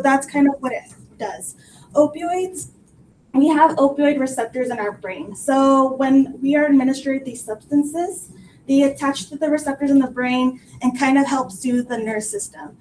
that's kind of what it does. Opioids, we have opioid receptors in our brain. So when we are administered these substances, they attach to the receptors in the brain and kind of help soothe the nerve system.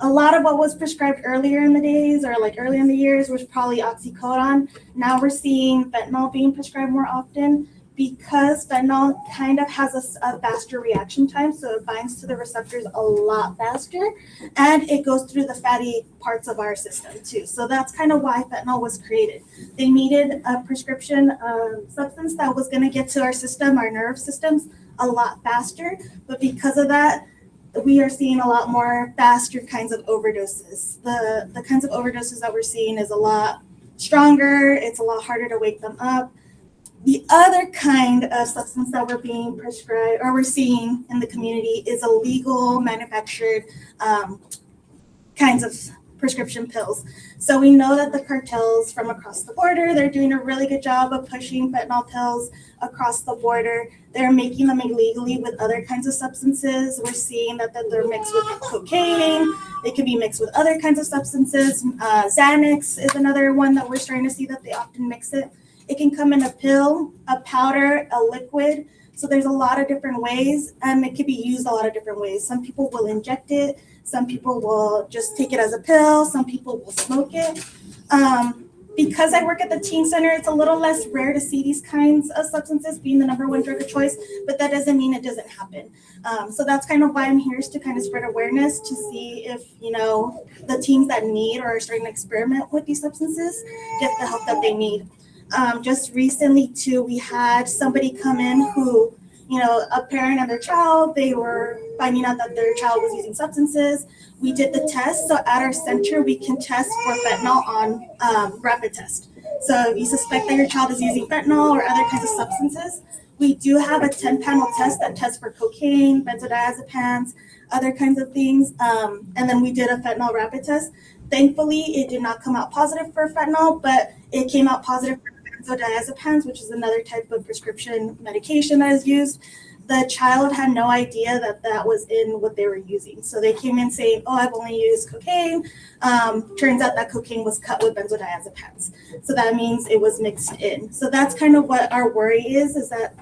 A lot of what was prescribed earlier in the days or like earlier in the years was probably oxycodone. Now we're seeing fentanyl being prescribed more often because fentanyl kind of has a faster reaction time. So it binds to the receptors a lot faster and it goes through the fatty parts of our system too. So that's kind of why fentanyl was created. They needed a prescription substance that was going to get to our system, our nerve systems, a lot faster. But because of that, we are seeing a lot more faster kinds of overdoses. The kinds of overdoses that we're seeing is a lot stronger. It's a lot harder to wake them up. The other kind of substance that we're being prescribed or we're seeing in the community is illegal manufactured kinds of prescription pills. So we know that the cartels from across the border, they're doing a really good job of pushing fentanyl pills across the border. They're making them illegally with other kinds of substances. We're seeing that they're mixed with cocaine. They can be mixed with other kinds of substances. Xanax is another one that we're starting to see that they often mix it. It can come in a pill, a powder, a liquid. So there's a lot of different ways, and it can be used a lot of different ways. Some people will inject it. Some people will just take it as a pill. Some people will smoke it. Because I work at the teen center, it's a little less rare to see these kinds of substances being the number one drug of choice, but that doesn't mean it doesn't happen. So that's kind of why I'm here, is to kind of spread awareness to see if, the teens that need or are starting to experiment with these substances get the help that they need. Just recently too, we had somebody come in who, a parent and their child, they were finding out that their child was using substances. We did the test. So at our center, we can test for fentanyl on rapid test. So if you suspect that your child is using fentanyl or other kinds of substances, we do have a 10-panel test that tests for cocaine, benzodiazepines, other kinds of things. And then we did a fentanyl rapid test. Thankfully, it did not come out positive for fentanyl, but it came out positive for benzodiazepines, which is another type of prescription medication that is used. The child had no idea that that was in what they were using. So they came in saying, I've only used cocaine. Turns out that cocaine was cut with benzodiazepines. So that means it was mixed in. So that's kind of what our worry is that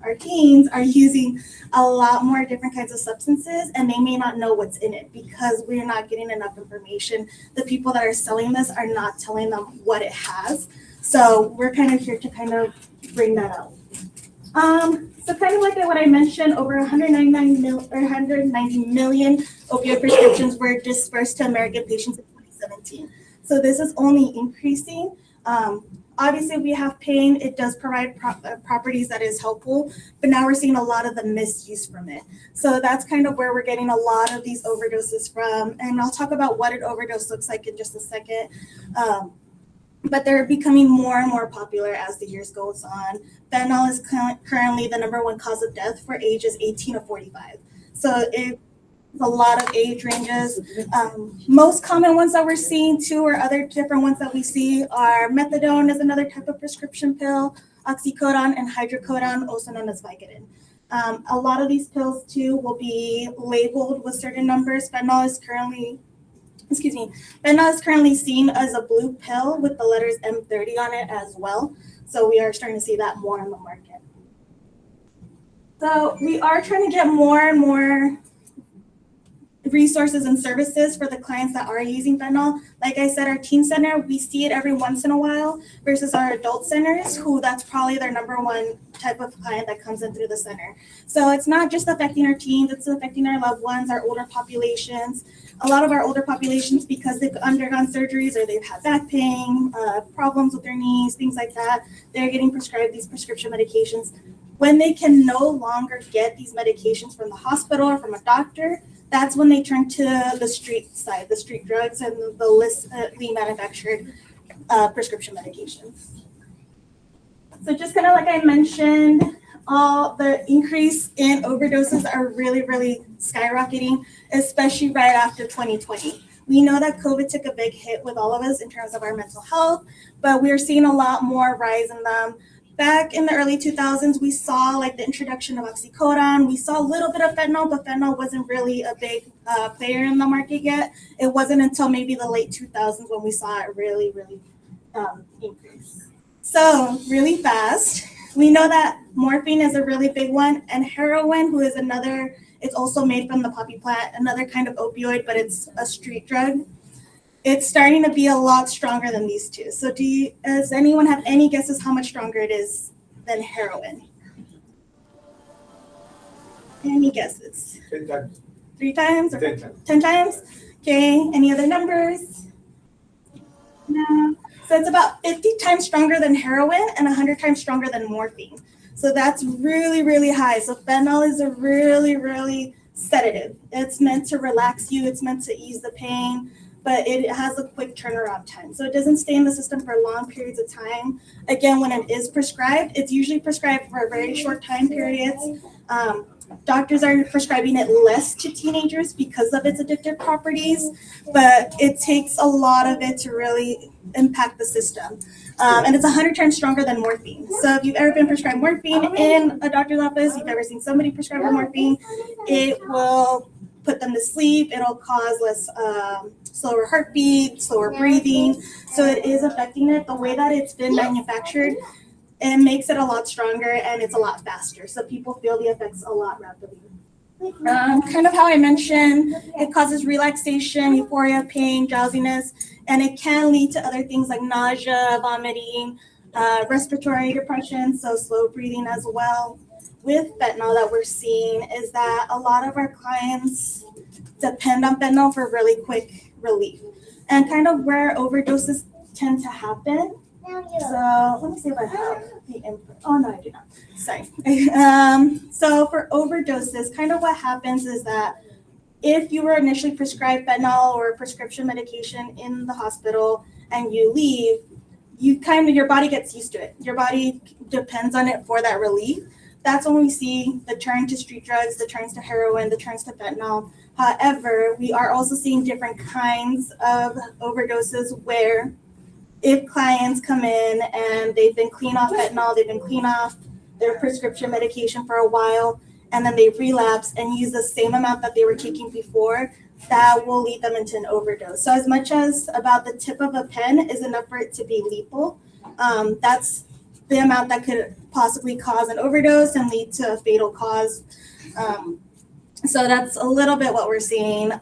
our teens are using a lot more different kinds of substances, and they may not know what's in it because we're not getting enough information. The people that are selling this are not telling them what it has. So we're kind of here to kind of bring that out. So kind of like what I mentioned, over 190 million opioid prescriptions were dispersed to American patients in 2017. So this is only increasing. Obviously, we have pain. It does provide properties that is helpful, but now we're seeing a lot of the misuse from it. So that's kind of where we're getting a lot of these overdoses from. And I'll talk about what an overdose looks like in just a second. But they're becoming more and more popular as the years goes on. Fentanyl is currently the number one cause of death for ages 18 to 45. So it's a lot of age ranges. Most common ones that we're seeing too, or other different ones that we see, are methadone is another type of prescription pill, oxycodone, and hydrocodone, also known as Vicodin. A lot of these pills too will be labeled with certain numbers. Fentanyl is currently seen as a blue pill with the letters M30 on it as well. So we are starting to see that more on the market. So we are trying to get more and more resources and services for the clients that are using fentanyl. Like I said, our teen center, we see it every once in a while versus our adult centers, who that's probably their number one type of client that comes in through the center. So it's not just affecting our teens, it's affecting our loved ones, our older populations. A lot of our older populations, because they've undergone surgeries or they've had back pain, problems with their knees, things like that, they're getting prescribed these prescription medications. When they can no longer get these medications from the hospital or from a doctor, that's when they turn to the street side, the street drugs and the illicitly manufactured prescription medications. So just kind of like I mentioned, all the increase in overdoses are really, really skyrocketing, especially right after 2020. We know that COVID took a big hit with all of us in terms of our mental health, but we're seeing a lot more rise in them. Back in the early 2000s, we saw like the introduction of oxycodone. We saw a little bit of fentanyl, but fentanyl wasn't really a big player in the market yet. It wasn't until maybe the late 2000s when we saw it really, really increase. So really fast, we know that morphine is a really big one, and heroin, who is another, it's also made from the poppy plant, another kind of opioid, but it's a street drug. It's starting to be a lot stronger than these two. So does anyone have any guesses how much stronger it is than heroin? Any guesses? 10 times. 3 times or 10 times. 10 times? Okay, any other numbers? No. So it's about 50 times stronger than heroin and 100 times stronger than morphine. So that's really, really high. So fentanyl is a really, really sedative. It's meant to relax you. It's meant to ease the pain, but it has a quick turnaround time. So it doesn't stay in the system for long periods of time. Again, when it is prescribed, it's usually prescribed for very short time periods. Doctors are prescribing it less to teenagers because of its addictive properties, but it takes a lot of it to really impact the system. And it's 100 times stronger than morphine. So if you've ever been prescribed morphine in a doctor's office, you've ever seen somebody prescribed morphine, it will put them to sleep. It'll cause less slower heartbeat, slower breathing. So it is affecting it. The way that it's been manufactured, it makes it a lot stronger and it's a lot faster. So people feel the effects a lot rapidly. Kind of how I mentioned, it causes relaxation, euphoria, pain, drowsiness, and it can lead to other things like nausea, vomiting, respiratory depression, so slow breathing as well. With fentanyl that we're seeing is that a lot of our clients depend on fentanyl for really quick relief. And kind of where overdoses tend to happen. So let me see if I have the input. Oh no, I do not. Sorry. So for overdoses, kind of what happens is that if you were initially prescribed fentanyl or prescription medication in the hospital and you leave, your body gets used to it. Your body depends on it for that relief. That's when we see the turn to street drugs, the turns to heroin, the turns to fentanyl. However, we are also seeing different kinds of overdoses where if clients come in and they've been clean off fentanyl, they've been clean off their prescription medication for a while, and then they relapse and use the same amount that they were taking before, that will lead them into an overdose. So as much as about the tip of a pen is enough for it to be lethal, that's the amount that could possibly cause an overdose and lead to a fatal cause. So that's a little bit what we're seeing.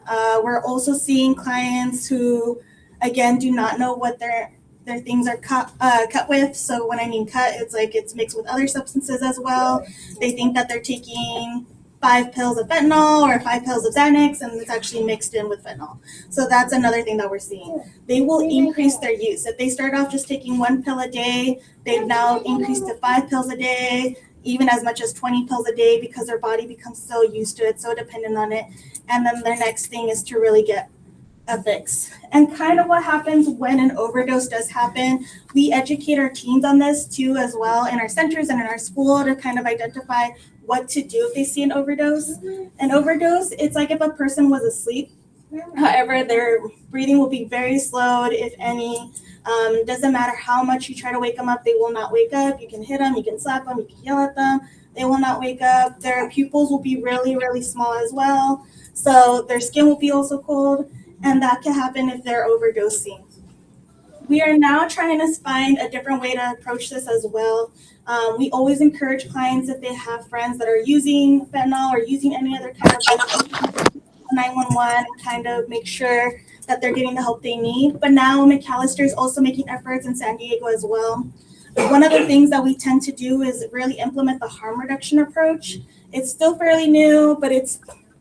We're also seeing clients who, again, do not know what their things are cut with. So when I mean cut, it's like it's mixed with other substances as well. They think that they're taking 5 pills of fentanyl or 5 pills of Xanax, and it's actually mixed in with fentanyl. So that's another thing that we're seeing. They will increase their use. If they start off just taking 1 pill a day, they've now increased to 5 pills a day, even as much as 20 pills a day, because their body becomes so used to it, so dependent on it. And then their next thing is to really get a fix. And kind of what happens when an overdose does happen, we educate our teens on this too as well in our centers and in our school to kind of identify what to do if they see an overdose. An overdose, it's like if a person was asleep. However, their breathing will be very slowed, if any. Doesn't matter how much you try to wake them up, they will not wake up. You can hit them, you can slap them, you can yell at them. They will not wake up. Their pupils will be really, really small as well. So their skin will be also cold. And that can happen if they're overdosing. We are now trying to find a different way to approach this as well. We always encourage clients, if they have friends that are using fentanyl or using any other kind of 911, kind of make sure that they're getting the help they need. But now McAllister is also making efforts in San Diego as well. One of the things that we tend to do is really implement the harm reduction approach. It's still fairly new, but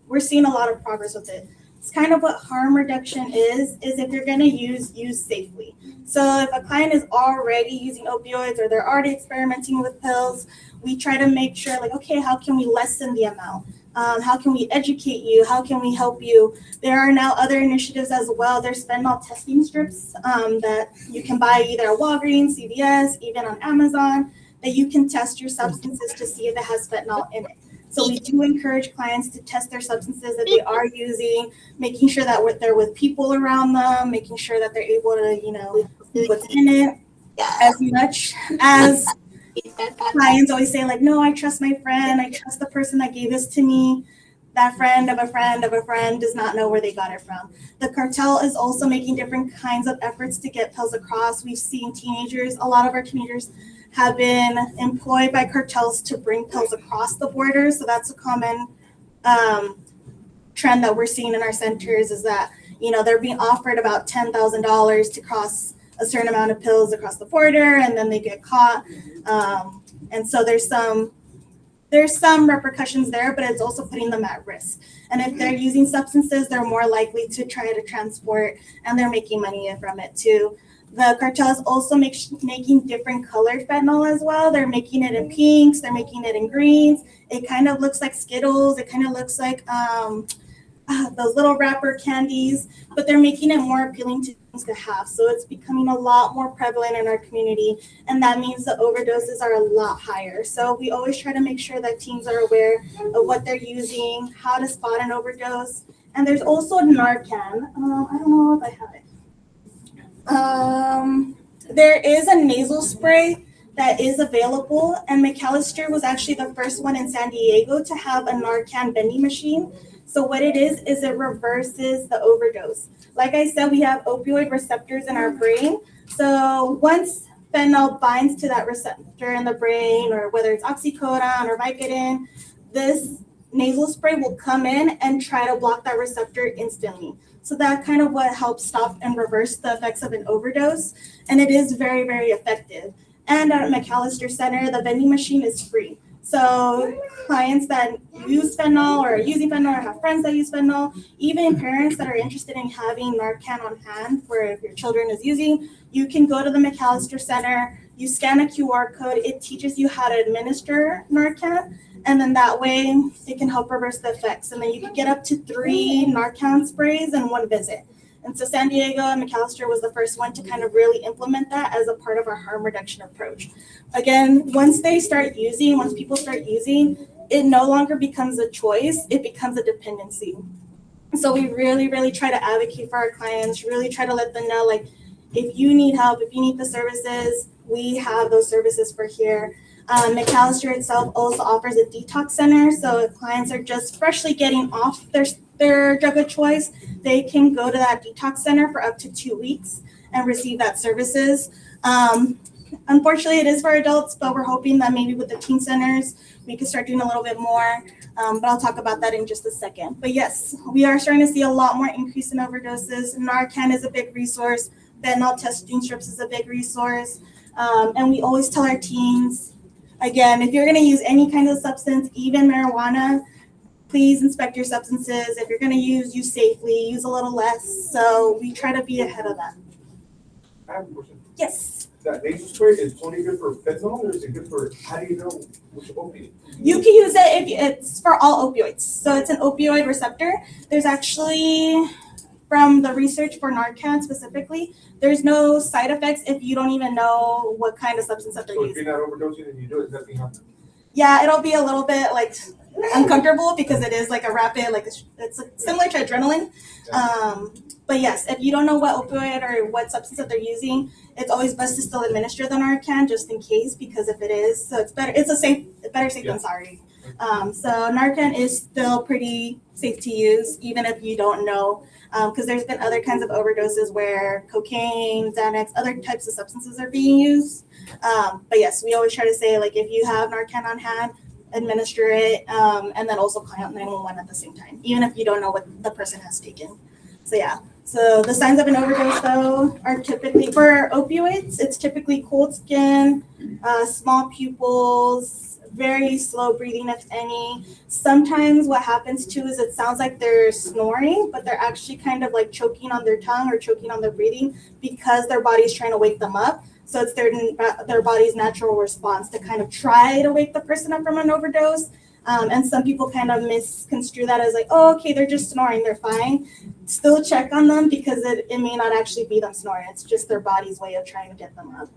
we're seeing a lot of progress with it. It's kind of what harm reduction is if you're going to use safely. So if a client is already using opioids or they're already experimenting with pills, we try to make sure, like, okay, how can we lessen the amount? How can we educate you? How can we help you? There are now other initiatives as well. There's fentanyl testing strips that you can buy either at Walgreens, CVS, even on Amazon, that you can test your substances to see if it has fentanyl in it. So we do encourage clients to test their substances that they are using, making sure that they're with people around them, making sure that they're able to, see what's in it. As much as Clients always say like, no, I trust my friend. I trust the person that gave this to me. That friend of a friend of a friend does not know where they got it from. The cartel is also making different kinds of efforts to get pills across. We've seen teenagers, a lot of our teenagers have been employed by cartels to bring pills across the border. So that's a common trend that we're seeing in our centers, is that, you know, they're being offered about $10,000 to cross a certain amount of pills across the border, and then they get caught. And so there's some repercussions there, but it's also putting them at risk. And if they're using substances, they're more likely to try to transport, and they're making money from it too. The cartel is also making different colored fentanyl as well. They're making it in pinks, they're making it in greens. It kind of looks like Skittles. It kind of looks like those little wrapper candies, but they're making it more appealing to things to have. So it's becoming a lot more prevalent in our community, and that means the overdoses are a lot higher. So we always try to make sure that teens are aware of what they're using, how to spot an overdose. And there's also Narcan. I don't know if I have it. There is a nasal spray that is available, and McAllister was actually the first one in San Diego to have a Narcan vending machine. So what it is it reverses the overdose. Like I said, we have opioid receptors in our brain. So once fentanyl binds to that receptor in the brain, or whether it's oxycodone or Vicodin, this nasal spray will come in and try to block that receptor instantly. So that kind of what helps stop and reverse the effects of an overdose. And it is very, very effective. And at McAllister Center, the vending machine is free. So clients that use fentanyl or are using fentanyl or have friends that use fentanyl, even parents that are interested in having Narcan on hand for if your children is using, you can go to the McAllister Center, you scan a QR code, it teaches you how to administer Narcan, and then that way it can help reverse the effects. And then you can get up to 3 Narcan sprays in one visit. And so San Diego and McAllister was the first one to kind of really implement that as a part of our harm reduction approach. Again, once people start using, it no longer becomes a choice, it becomes a dependency. So we really, really try to advocate for our clients, really try to let them know, like, if you need help, if you need the services, we have those services for here. McAllister itself also offers a detox center. So if clients are just freshly getting off their drug of choice, they can go to that detox center for up to 2 weeks and receive that services. Unfortunately, it is for adults, but we're hoping that maybe with the teen centers, we can start doing a little bit more. But I'll talk about that in just a second. But yes, we are starting to see a lot more increase in overdoses. Narcan is a big resource. Fentanyl testing strips is a big resource. And we always tell our teens, again, if you're going to use any kind of substance, even marijuana, please inspect your substances. If you're going to use safely, use a little less. So we try to be ahead of that. I have a question. Yes. That nasal spray is only good for fentanyl, or is it good for, how do you know which opiate? You can use it if it's for all opioids. So it's an opioid receptor. There's actually, from the research for Narcan specifically, there's no side effects if you don't even know what kind of substance that they're So if using. you're not overdosing and you do it, nothing happens? Yeah, it'll be a little bit like uncomfortable because it is like a rapid, like it's similar to adrenaline. But yes, if you don't know what opioid or what substance that they're using, it's always best to still administer the Narcan just in case, because if it is, so it's better. It's better safe than sorry. So Narcan is still pretty safe to use, even if you don't know, because there's been other kinds of overdoses where cocaine, Xanax, other types of substances are being used. But yes, we always try to say, like, if you have Narcan on hand, administer it, and then also call out 911 at the same time, even if you don't know what the person has taken. So yeah. So the signs of an overdose, though, are typically, for opioids, it's typically cold skin, small pupils, very slow breathing, if any. Sometimes what happens too is it sounds like they're snoring, but they're actually kind of like choking on their tongue or choking on their breathing because their body's trying to wake them up. So it's their body's natural response to kind of try to wake the person up from an overdose. And some people kind of misconstrue that as like, oh, okay, they're just snoring, they're fine. Still check on them because it may not actually be them snoring. It's just their body's way of trying to get them up.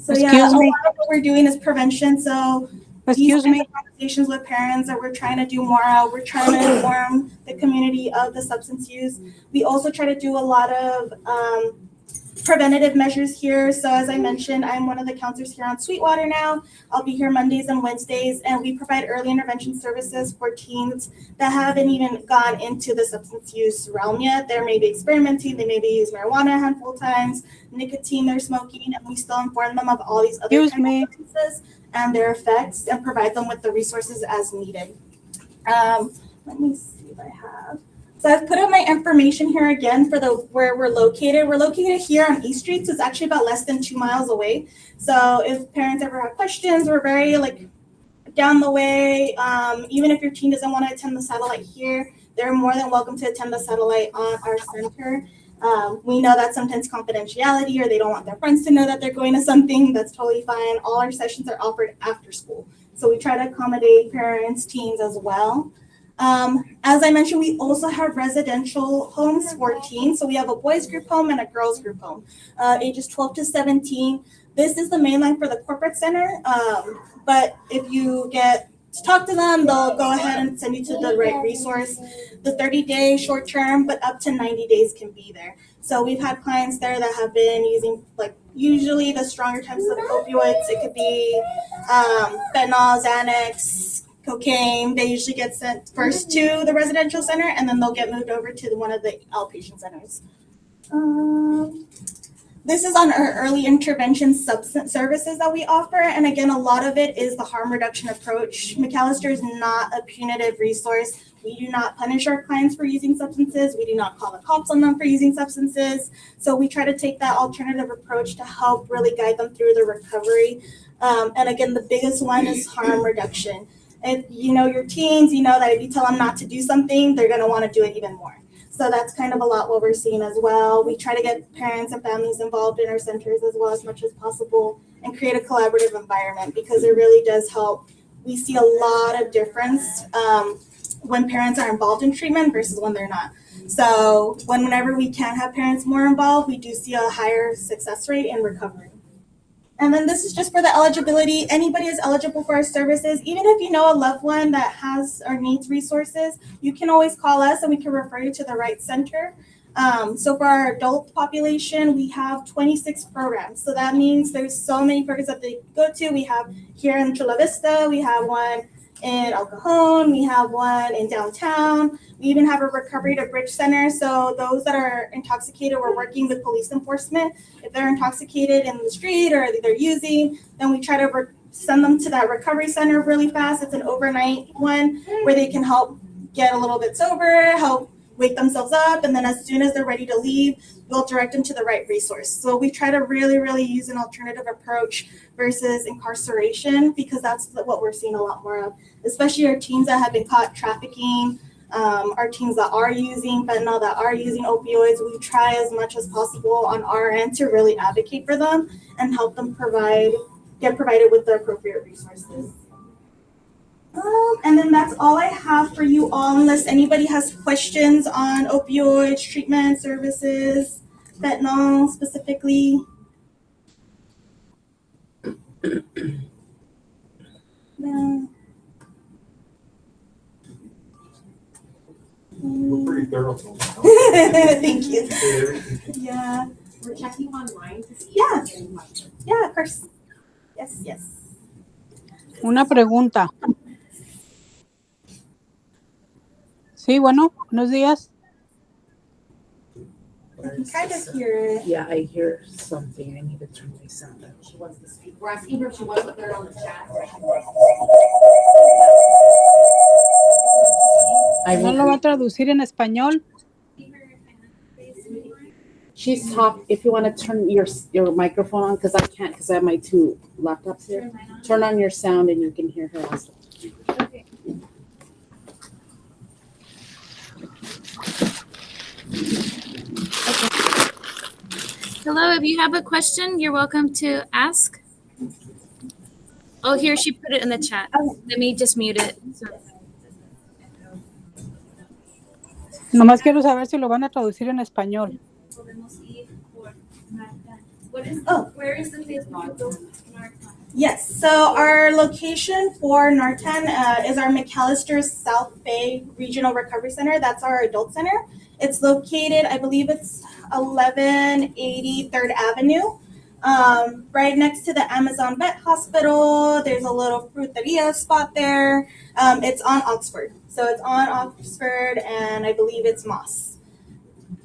So yeah, a lot of what we're doing is prevention. So these kinds of conversations with parents that we're trying to do more of. We're trying to inform the community of the substance use. We also try to do a lot of preventative measures here. So as I mentioned, I'm one of the counselors here on Sweetwater now. I'll be here Mondays and Wednesdays, and we provide early intervention services for teens that haven't even gone into the substance use realm yet. They're maybe experimenting, they maybe use marijuana a handful of times, nicotine they're smoking, and we still inform them of all these other kinds of substances and their effects and provide them with the resources as needed. Let me see if I have. So I've put up my information here again for where we're located. We're located here on East Street, so it's actually about less than 2 miles away. So if parents ever have questions, we're very down the way. Even if your teen doesn't want to attend the satellite here, they're more than welcome to attend the satellite on our center. We know that sometimes confidentiality or they don't want their friends to know that they're going to something. That's totally fine. All our sessions are offered after school. So we try to accommodate parents, teens as well. As I mentioned, we also have residential homes for teens. So we have a boys group home and a girls group home, ages 12 to 17. This is the main line for the corporate center. But if you get to talk to them, they'll go ahead and send you to the right resource. The 30-day short term, but up to 90 days can be there. So we've had clients there that have been using usually the stronger types of opioids. It could be fentanyl, Xanax, cocaine. They usually get sent first to the residential center, and then they'll get moved over to one of the outpatient centers. This is on our early intervention substance services that we offer. And again, a lot of it is the harm reduction approach. McAllister is not a punitive resource. We do not punish our clients for using substances. We do not call the cops on them for using substances. So we try to take that alternative approach to help really guide them through the recovery. And again, the biggest one is harm reduction. If you know your teens, you know that if you tell them not to do something, they're going to want to do it even more. So that's kind of a lot what we're seeing as well. We try to get parents and families involved in our centers as well as much as possible and create a collaborative environment because it really does help. We see a lot of difference when parents are involved in treatment versus when they're not. So whenever we can have parents more involved, we do see a higher success rate in recovery. And then this is just for the eligibility. Anybody is eligible for our services. Even if you know a loved one that has or needs resources, you can always call us and we can refer you to the right center. So for our adult population, we have 26 programs. So that means there's so many programs that they go to. We have here in Chula Vista, we have one in El Cajon, we have one in downtown. We even have a recovery to bridge center. So those that are intoxicated, we're working with police enforcement. If they're intoxicated in the street or they're using, then we try to send them to that recovery center really fast. It's an overnight one where they can help get a little bit sober, help wake themselves up, and then as soon as they're ready to leave, we'll direct them to the right resource. So we try to really, really use an alternative approach versus incarceration because that's what we're seeing a lot more of, especially our teens that have been caught trafficking, our teens that are using fentanyl, that are using opioids. We try as much as possible on our end to really advocate for them and help them get provided with the appropriate resources. And then that's all I have for you all, unless anybody has questions on opioids, treatment services, fentanyl specifically. No. We're pretty thorough. Thank you. Yeah. We're checking online to see. Yeah. Yeah, of course. Yes. Una pregunta. Sí, bueno, buenos días. I can kind of hear it. Yeah, I hear something. I need to turn my sound up. She wants to speak. We're asking her if she wants to put it on the chat. ¿No lo va a traducir en español? She's talking. If you want to turn your microphone on, because I can't, because I have my two laptops here. Turn on your sound and you can hear her also. Okay. Hello, if you have a question, you're welcome to ask. Oh, here, she put it in the chat. Let me just mute it. Nomás quiero saber si lo van a traducir en español. podemos ir por Narcan? What is, Oh. where is the place we could go Narcan? Yes, so our location for Narcan is our McAllister South Bay Regional Recovery Center. That's our adult center. It's located, I believe it's 1180 3rd Avenue, right next to the Amazon Vet Hospital. There's a little fruteria spot there. It's on Oxford. So it's on Oxford and I believe it's Moss.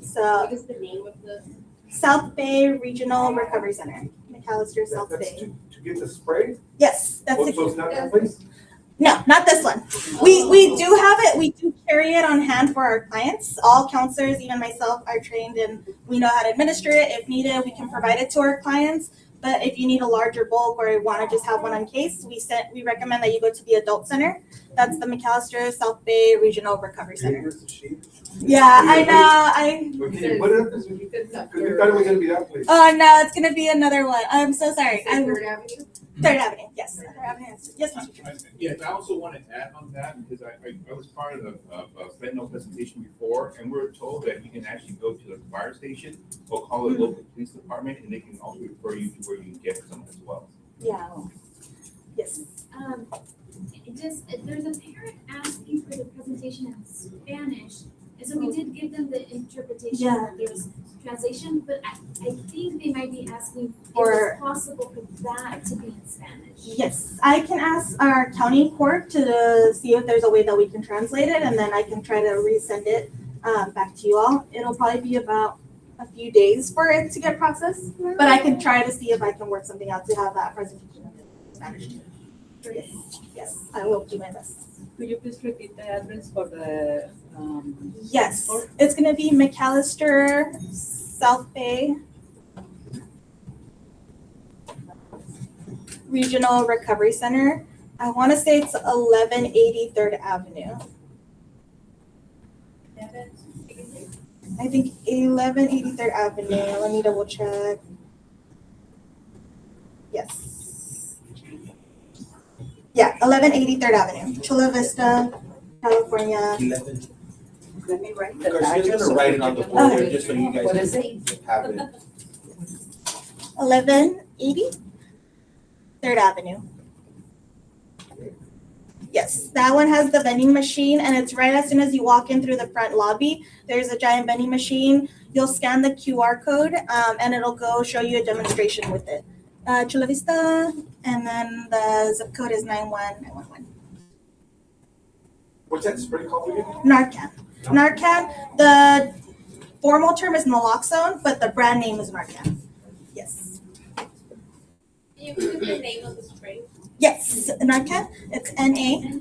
So What is the name of the? South Bay Regional Recovery Center, McAllister South That's Bay. to get the spray? Yes, that's Oh, it. so it's not that place? No, not this one. We do have it. We do carry it on hand for our clients. All counselors, even myself, are trained and we know how to administer it. If needed, we can provide it to our clients. But if you need a larger bulk or want to just have one on case, we recommend that you go to the adult center. That's the McAllister South Bay Regional Recovery Center. Here's the sheet. Yeah, I know. Well, can you put it up this week? Because we thought it was gonna be that place. Oh no, it's gonna be another one. I'm so sorry. Third Avenue? Third Avenue. Yes, Third Avenue. Yes, Mr. Chair. Yes, I also wanted to add on that, because I was part of the fentanyl presentation before, and we were told that you can actually go to the fire station or call the local police department, and they can also refer you to where you can get some as well. Yeah. Yes. There's a parent asking for the presentation in Spanish, and so we did give them the interpretation Yeah. that there's translation, but I think they might be asking if For- it's possible for that to be in Spanish. Yes, I can ask our county court to see if there's a way that we can translate it, and then I can try to resend it back to you all. It'll probably be about a few days for it to get processed, but I can try to see if I can work something out to have that presentation in Spanish. Yes, I will do my best. Could you please repeat the address for the, Yes, it's gonna be McAllister South Bay Regional Recovery Center. I want to say it's 1180 3rd Avenue. I think 1180 3rd Avenue. Let me double check. Yes. Yeah, 1180 3rd Avenue, Chula Vista, California. let me write the Garcia's address. gonna write it on the Okay. board there, just so you What is guys it? have it. 1180 3rd Avenue. Yes, that one has the vending machine, and it's right as soon as you walk in through the front lobby. There's a giant vending machine. You'll scan the QR code, and it'll go show you a demonstration with it. Chula Vista, and then the zip code is 91911. What's that spray called again? Narcan. Narcan. The formal term is naloxone, but the brand name is Narcan. Yes. Can you give the name of the spray? Yes, Narcan. It's NARCAN.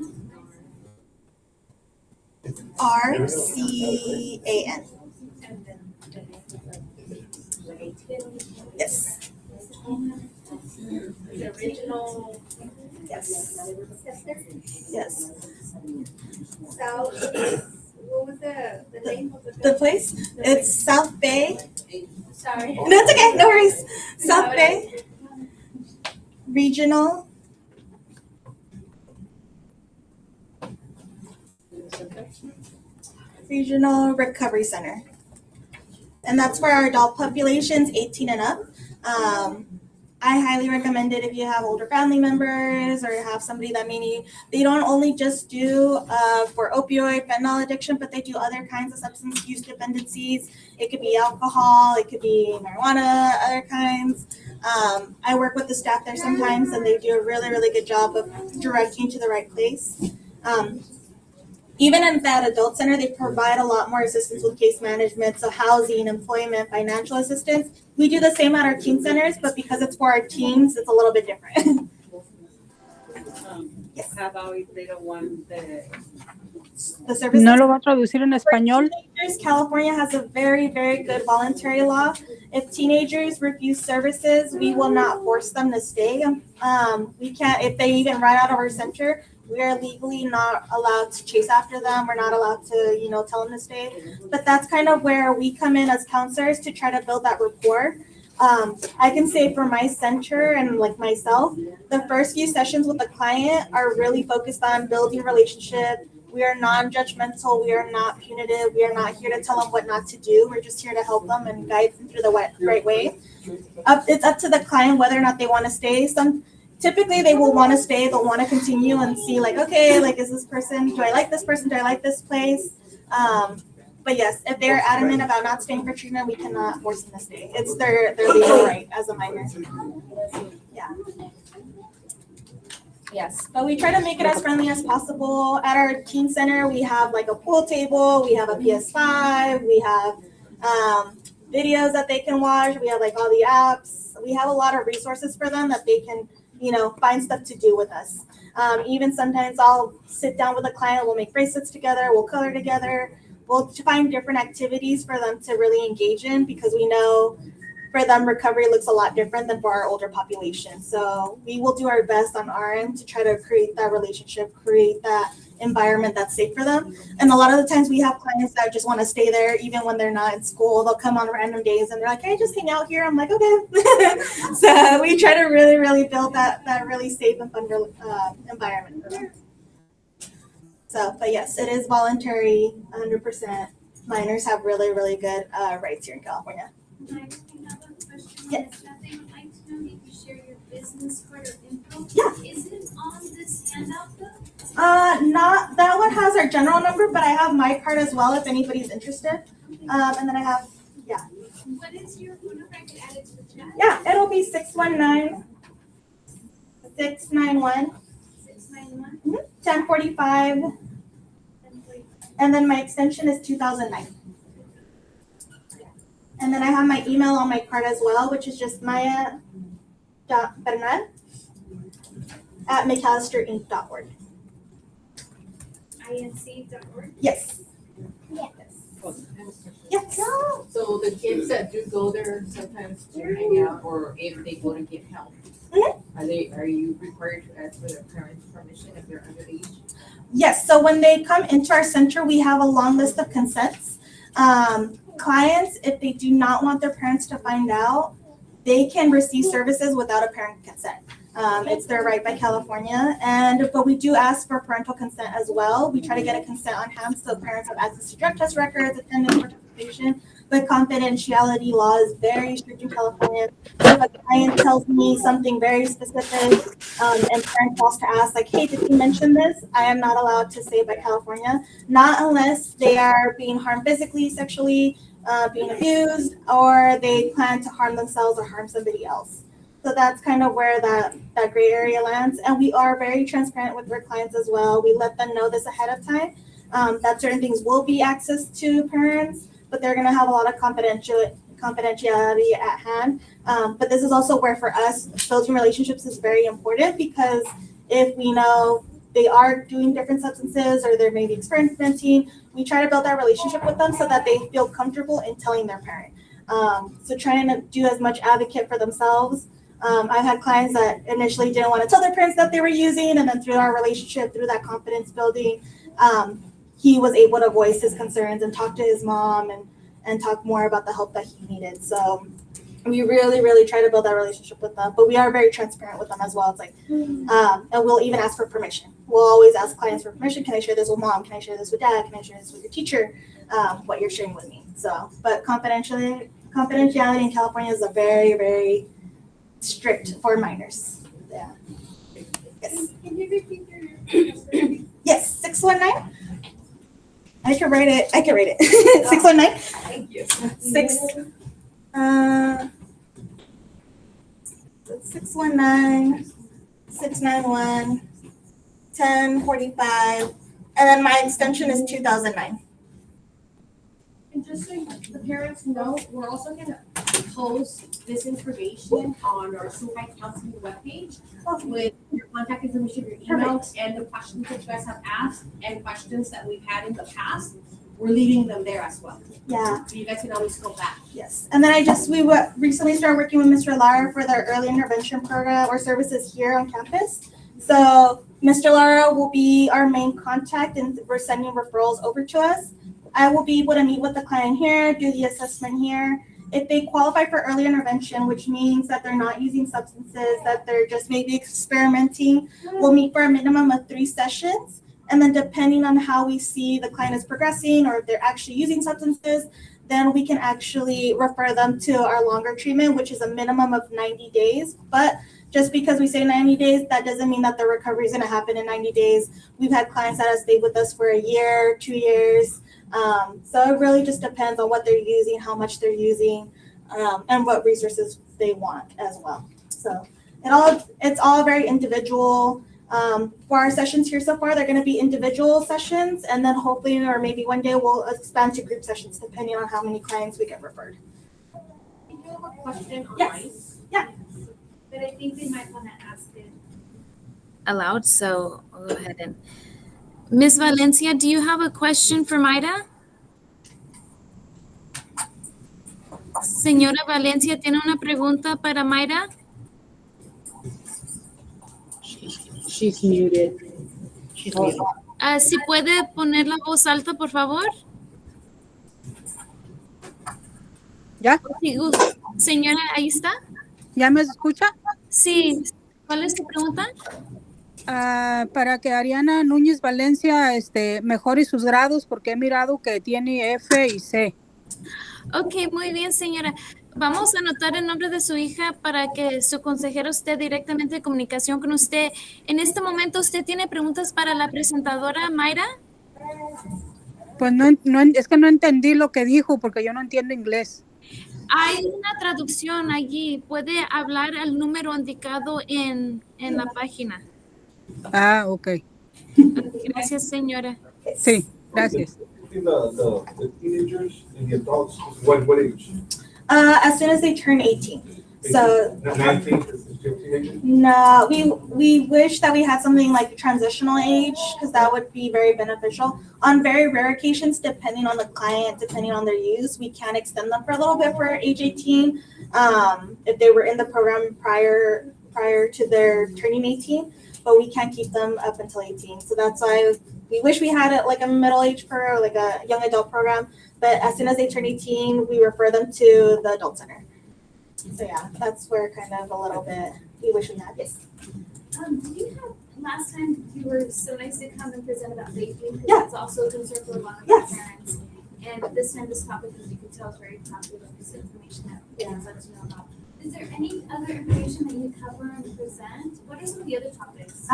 Yes. The original. Yes. Yes. South, what was the name of The place? It's South Bay. Sorry. No, it's okay. No worries. South Bay Regional Recovery Center. And that's for our adult populations 18 and up. I highly recommend it if you have older family members or have somebody that maybe they don't only just do for opioid, fentanyl addiction, but they do other kinds of substance use dependencies. It could be alcohol, it could be marijuana, other kinds. I work with the staff there sometimes, and they do a really, really good job of directing you to the right place. Even in that adult center, they provide a lot more assistance with case management, so housing, employment, financial assistance. We do the same at our teen centers, but because it's for our teens, it's a little bit different. Yes. How about if they don't want The services. ¿No lo va a traducir en For español? teenagers, California has a very, very good voluntary law. If teenagers refuse services, we will not force them to stay. We can't, if they even run out of our center, we are legally not allowed to chase after them. We're not allowed to, tell them to stay. But that's kind of where we come in as counselors to try to build that rapport. I can say for my center and like myself, the first few sessions with the client are really focused on building relationship. We are non-judgmental. We are not punitive. We are not here to tell them what not to do. We're just here to help them and guide them through the right way. It's up to the client whether or not they want to stay. Typically they will want to stay. They'll want to continue and see like, okay, like, is this person, do I like this person? Do I like this place? But yes, if they're adamant about not staying for treatment, we cannot force them to stay. It's their legal right as a minor. Yeah. Yes, but we try to make it as friendly as possible. At our teen center, we have like a pool table, we have a PS5, we have videos that they can watch, we have like all the apps. We have a lot of resources for them that they can, find stuff to do with us. Even sometimes I'll sit down with a client, we'll make bracelets together, we'll color together, we'll find different activities for them to really engage in, because we know for them recovery looks a lot different than for our older population. So we will do our best on our end to try to create that relationship, create that environment that's safe for them. And a lot of the times we have clients that just want to stay there even when they're not in school. They'll come on random days and they're like, "Can I just hang out here?" I'm like, okay. So we try to really, really build that really safe and fun environment for them. So, but yes, it is voluntary, 100%. Minors have really, really good rights here in California. I have a question. Yes. Is that they would like to know if you share your business card or info? Yeah. Is it on this handout though? Not that one has our general number, but I have my card as well if anybody's interested. And then I have, What is your phone number? I can add it to the chat. yeah, it'll be 619 691 691 1045, and then my extension is 2009. And then I have my email on my card as well, which is just maya.bernal@mcallisterinc.org. inc.org. Yes. Yes. So the kids that do go there sometimes to hang out, or if they go to get help, are you required to ask for their parents' permission if they're underage? Yes. So when they come into our center, we have a long list of consents. Clients, if they do not want their parents to find out, they can receive services without a parent consent. It's their right by California, but we do ask for parental consent as well. We try to get a consent on hand so parents have access to drug test records, attendance, participation. The confidentiality law is very strict in California. So if a client tells me something very specific, and parent calls to ask, like, "Hey, did you mention this?" I am not allowed to say by California, not unless they are being harmed physically, sexually, being abused, or they plan to harm themselves or harm somebody else. So that's kind of where that gray area lands. And we are very transparent with our clients as well. We let them know this ahead of time, that certain things will be access to parents, but they're going to have a lot of confidentiality at hand. But this is also where for us, building relationships is very important, because if we know they are doing different substances or they're maybe experimenting, we try to build that relationship with them so that they feel comfortable in telling their parent. So trying to do as much advocate for themselves. I've had clients that initially didn't want to tell their parents that they were using, and then through our relationship, through that confidence building, he was able to voice his concerns and talk to his mom and talk more about the help that he needed. So we really, really try to build that relationship with them, but we are very transparent with them as well. It's like, and we'll even ask for permission. We'll always ask clients for permission. Can I share this with mom? Can I share this with dad? Can I share this with your teacher? What you're sharing with me. So, but confidentiality in California is a very, very strict for minors. Yeah. Yes. Can you repeat your number? Yes, 619. I can write it. 619. Thank you. 619 691 1045, and then my extension is 2009. And just so the parents know, we're also gonna post this information on our SUHi counseling webpage with your contact information, your email, and the questions that you guys have asked and questions that we've had in the past. We're leaving them there as well. Yeah. So you guys can always go back. Yes. And then we recently started working with Mr. Lara for their early intervention program or services here on campus. So Mr. Lara will be our main contact, and we're sending referrals over to us. I will be able to meet with the client here, do the assessment here. If they qualify for early intervention, which means that they're not using substances, that they're just maybe experimenting, we'll meet for a minimum of 3 sessions. And then depending on how we see the client is progressing or if they're actually using substances, then we can actually refer them to our longer treatment, which is a minimum of 90 days. But just because we say 90 days, that doesn't mean that the recovery is going to happen in 90 days. We've had clients that have stayed with us for a year, 2 years. So it really just depends on what they're using, how much they're using, and what resources they want as well. So it's all very individual. For our sessions here so far, they're going to be individual sessions, and then hopefully, or maybe one day, we'll expand to group sessions depending on how many clients we get referred. I do have a question on Yes. ICE. Yeah. But I think they might want to ask it. Aloud, so I'll go ahead and. Ms. Valencia, do you have a question for Mayra? Señora Valencia, ¿tiene una pregunta para Mayra? She's muted. She's muted. Si puede poner la voz alta, por favor. ¿Ya? Sí, señora, ahí está. ¿Ya me escucha? Sí. ¿Cuál es tu pregunta? Para que Ariana Núñez Valencia mejore sus grados, porque he mirado que tiene F y C. Ok, muy bien, señora. Vamos a anotar el nombre de su hija para que su consejero esté directamente en comunicación con usted. En este momento, ¿usted tiene preguntas para la presentadora, Mayra? Pues es que no entendí lo que dijo porque yo no entiendo inglés. Hay una traducción allí. Puede hablar al número indicado en la página. Ok. Gracias, señora. Sí, gracias. The teenagers and the adults, what age? As soon as they turn 18. So 19 to 15 no, we wish that we had something like transitional age because that would be very beneficial. On very rare occasions, depending on the client, depending on their use, we can extend them for a little bit for age 18 if they were in the program prior to their turning 18, but we can't keep them up until 18. So that's why we wish we had it like a middle age or like a young adult program, but as soon as they turn 18, we refer them to the adult center. So yeah, that's where kind of a little bit we wish we had. Yes. Do you have, last time you were so nice to come and present about vaping, because Yeah. it's also a concern for a lot of Yes. our parents. And this time this topic, as you can tell, is very popular, this information that parents like to know about. Is there any other information that you cover and present? What are some of the other topics?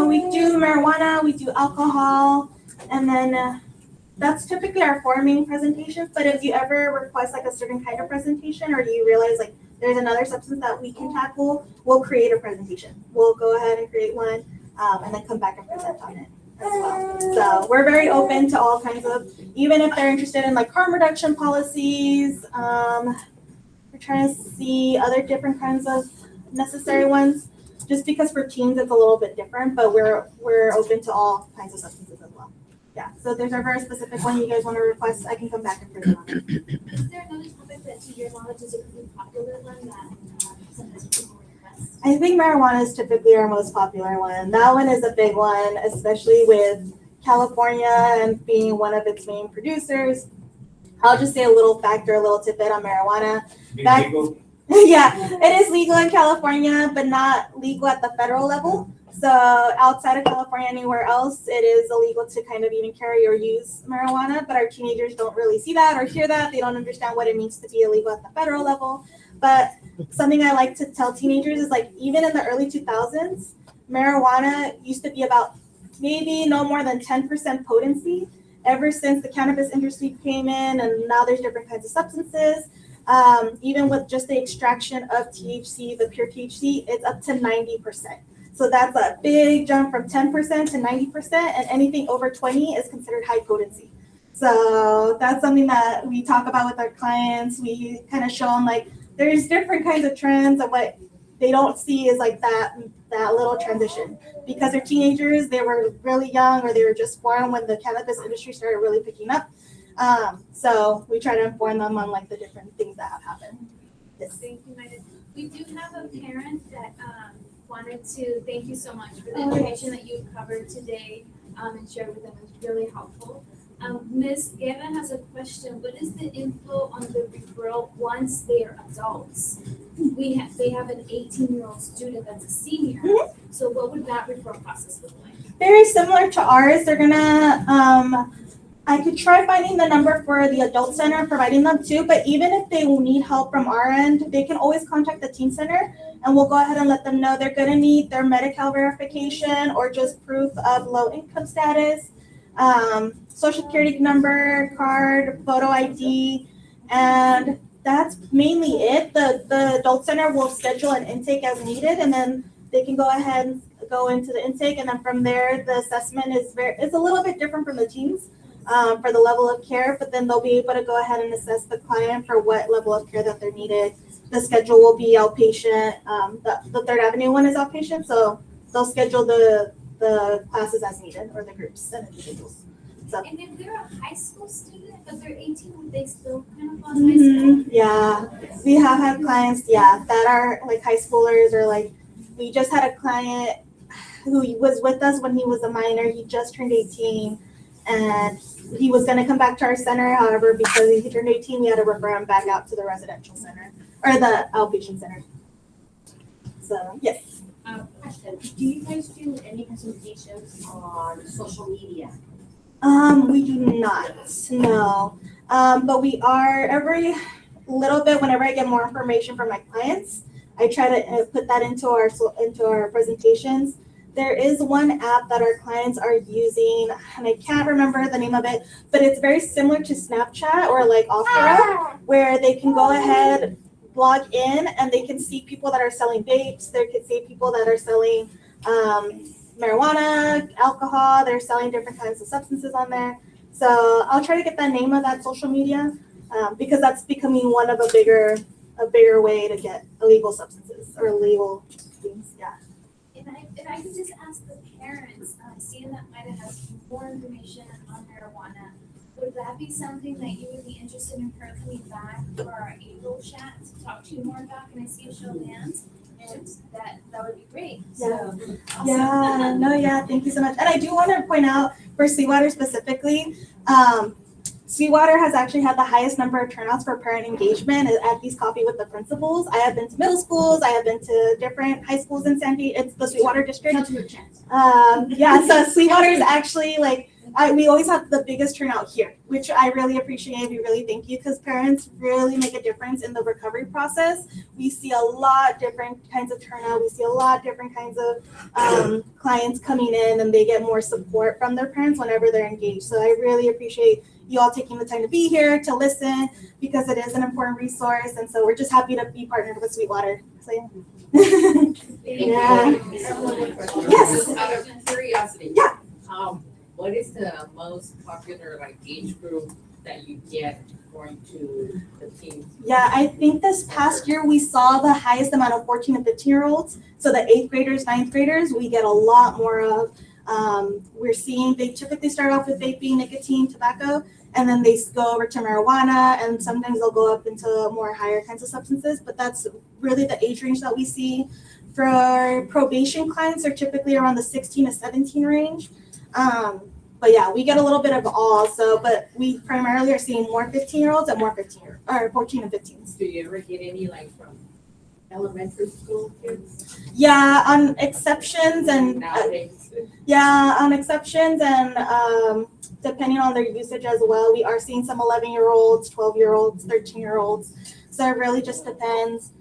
We do marijuana, we do alcohol, and then that's typically our four main presentations. But if you ever request like a certain kind of presentation, or you realize like there's another substance that we can tackle, we'll create a presentation. We'll go ahead and create one, and then come back and present on it as well. So we're very open to all kinds of, even if they're interested in like harm reduction policies. We're trying to see other different kinds of necessary ones. Just because for teens it's a little bit different, but we're open to all kinds of substances as well. Yeah. So if there's a very specific one you guys want to request, I can come back and present on it. Is there another topic that, to your knowledge, is a really popular one that sometimes people request? I think marijuana is typically our most popular one. That one is a big one, especially with California and being one of its main producers. I'll just say a little fact or a little tidbit on marijuana. Back- Legal? Yeah, it is legal in California, but not legal at the federal level. So outside of California, anywhere else, it is illegal to kind of even carry or use marijuana. But our teenagers don't really see that or hear that. They don't understand what it means to be illegal at the federal level. But something I like to tell teenagers is like, even in the early 2000s, marijuana used to be about maybe no more than 10% potency. Ever since the cannabis industry came in, and now there's different kinds of substances. Even with just the extraction of THC, the pure THC, it's up to 90%. So that's a big jump from 10% to 90%, and anything over 20 is considered high potency. So that's something that we talk about with our clients. We kind of show them like there's different kinds of trends, and what they don't see is like that little transition. Because they're teenagers, they were really young, or they were just born when the cannabis industry started really picking up. So we try to inform them on like the different things that have happened. Yes. Thank you, Megan. We do have a parent that wanted to thank you so much for the information that you covered today and shared with them. It's really helpful. Ms. Guerra has a question. What is the info on the referral once they are adults? They have an 18-year-old student that's a senior. Mhm. So what would that referral process look like? very similar to ours. They're gonna, I could try finding the number for the adult center and providing them too, but even if they will need help from our end, they can always contact the teen center and we'll go ahead and let them know they're gonna need their Medi-Cal verification or just proof of low income status, social security number, card, photo ID, and that's mainly it. The adult center will schedule an intake as needed and then they can go ahead and go into the intake, and then from there, the assessment is a little bit different from the teens for the level of care, but then they'll be able to go ahead and assess the client for what level of care that they're needed. The schedule will be outpatient. The Third Avenue one is outpatient, so they'll schedule the classes as needed or the groups and individuals. So. And if they're a high school student, but they're 18, would they still kind of on high school? Yeah, we have had clients, that are like high schoolers or like, we just had a client who was with us when he was a minor. He just turned 18 and he was going to come back to our center. However, because he turned 18, we had to refer him back out to the residential center or the outpatient center. So, yes. Question, do you guys do any presentations on social media? We do not, no. But we are every little bit, whenever I get more information from my clients, I try to put that into our presentations. There is one app that our clients are using, and I can't remember the name of it, but it's very similar to Snapchat or like Opera, where they can go ahead, log in, and they can see people that are selling vapes. They can see people that are selling marijuana, alcohol. They're selling different kinds of substances on there. So I'll try to get the name of that social media because that's becoming one of a bigger way to get illegal substances or illegal things. Yeah. If I could just ask the parents, seeing that Maida has more information on marijuana, would that be something that you would be interested in her coming back for our April chat to talk to you more about? Can I see a show of hands? And that would be great. So, awesome. Thank you so much. And I do want to point out for Sweetwater specifically, Sweetwater has actually had the highest number of turnouts for parent engagement at these coffee with the principals. I have been to middle schools. I have been to different high schools in San Diego. It's the Sweetwater district. Not to your chance. So Sweetwater is actually we always have the biggest turnout here, which I really appreciate. We really thank you because parents really make a difference in the recovery process. We see a lot different kinds of turnout. We see a lot different kinds of clients coming in and they get more support from their parents whenever they're engaged. So I really appreciate you all taking the time to be here, to listen, because it is an important resource. And so we're just happy to be partnered with Sweetwater. So Yeah. Yes. Out of curiosity. Yeah. What is the most popular age group that you get going to the teams? Yeah, I think this past year we saw the highest amount of 14 and 15-year-olds. So the 8th graders, 9th graders, we get a lot more of. We're seeing they typically start off with vaping, nicotine, tobacco, and then they go over to marijuana, and sometimes they'll go up into more higher kinds of substances. But that's really the age range that we see. For probation clients, they're typically around the 16 to 17 range. But yeah, we get a little bit of all. So, but we primarily are seeing more 15-year-olds and more 14 and 15s. Do you ever get any from elementary school kids? Yeah, on exceptions and Nowadays. Depending on their usage as well, we are seeing some 11-year-olds, 12-year-olds, 13-year-olds. So it really just depends.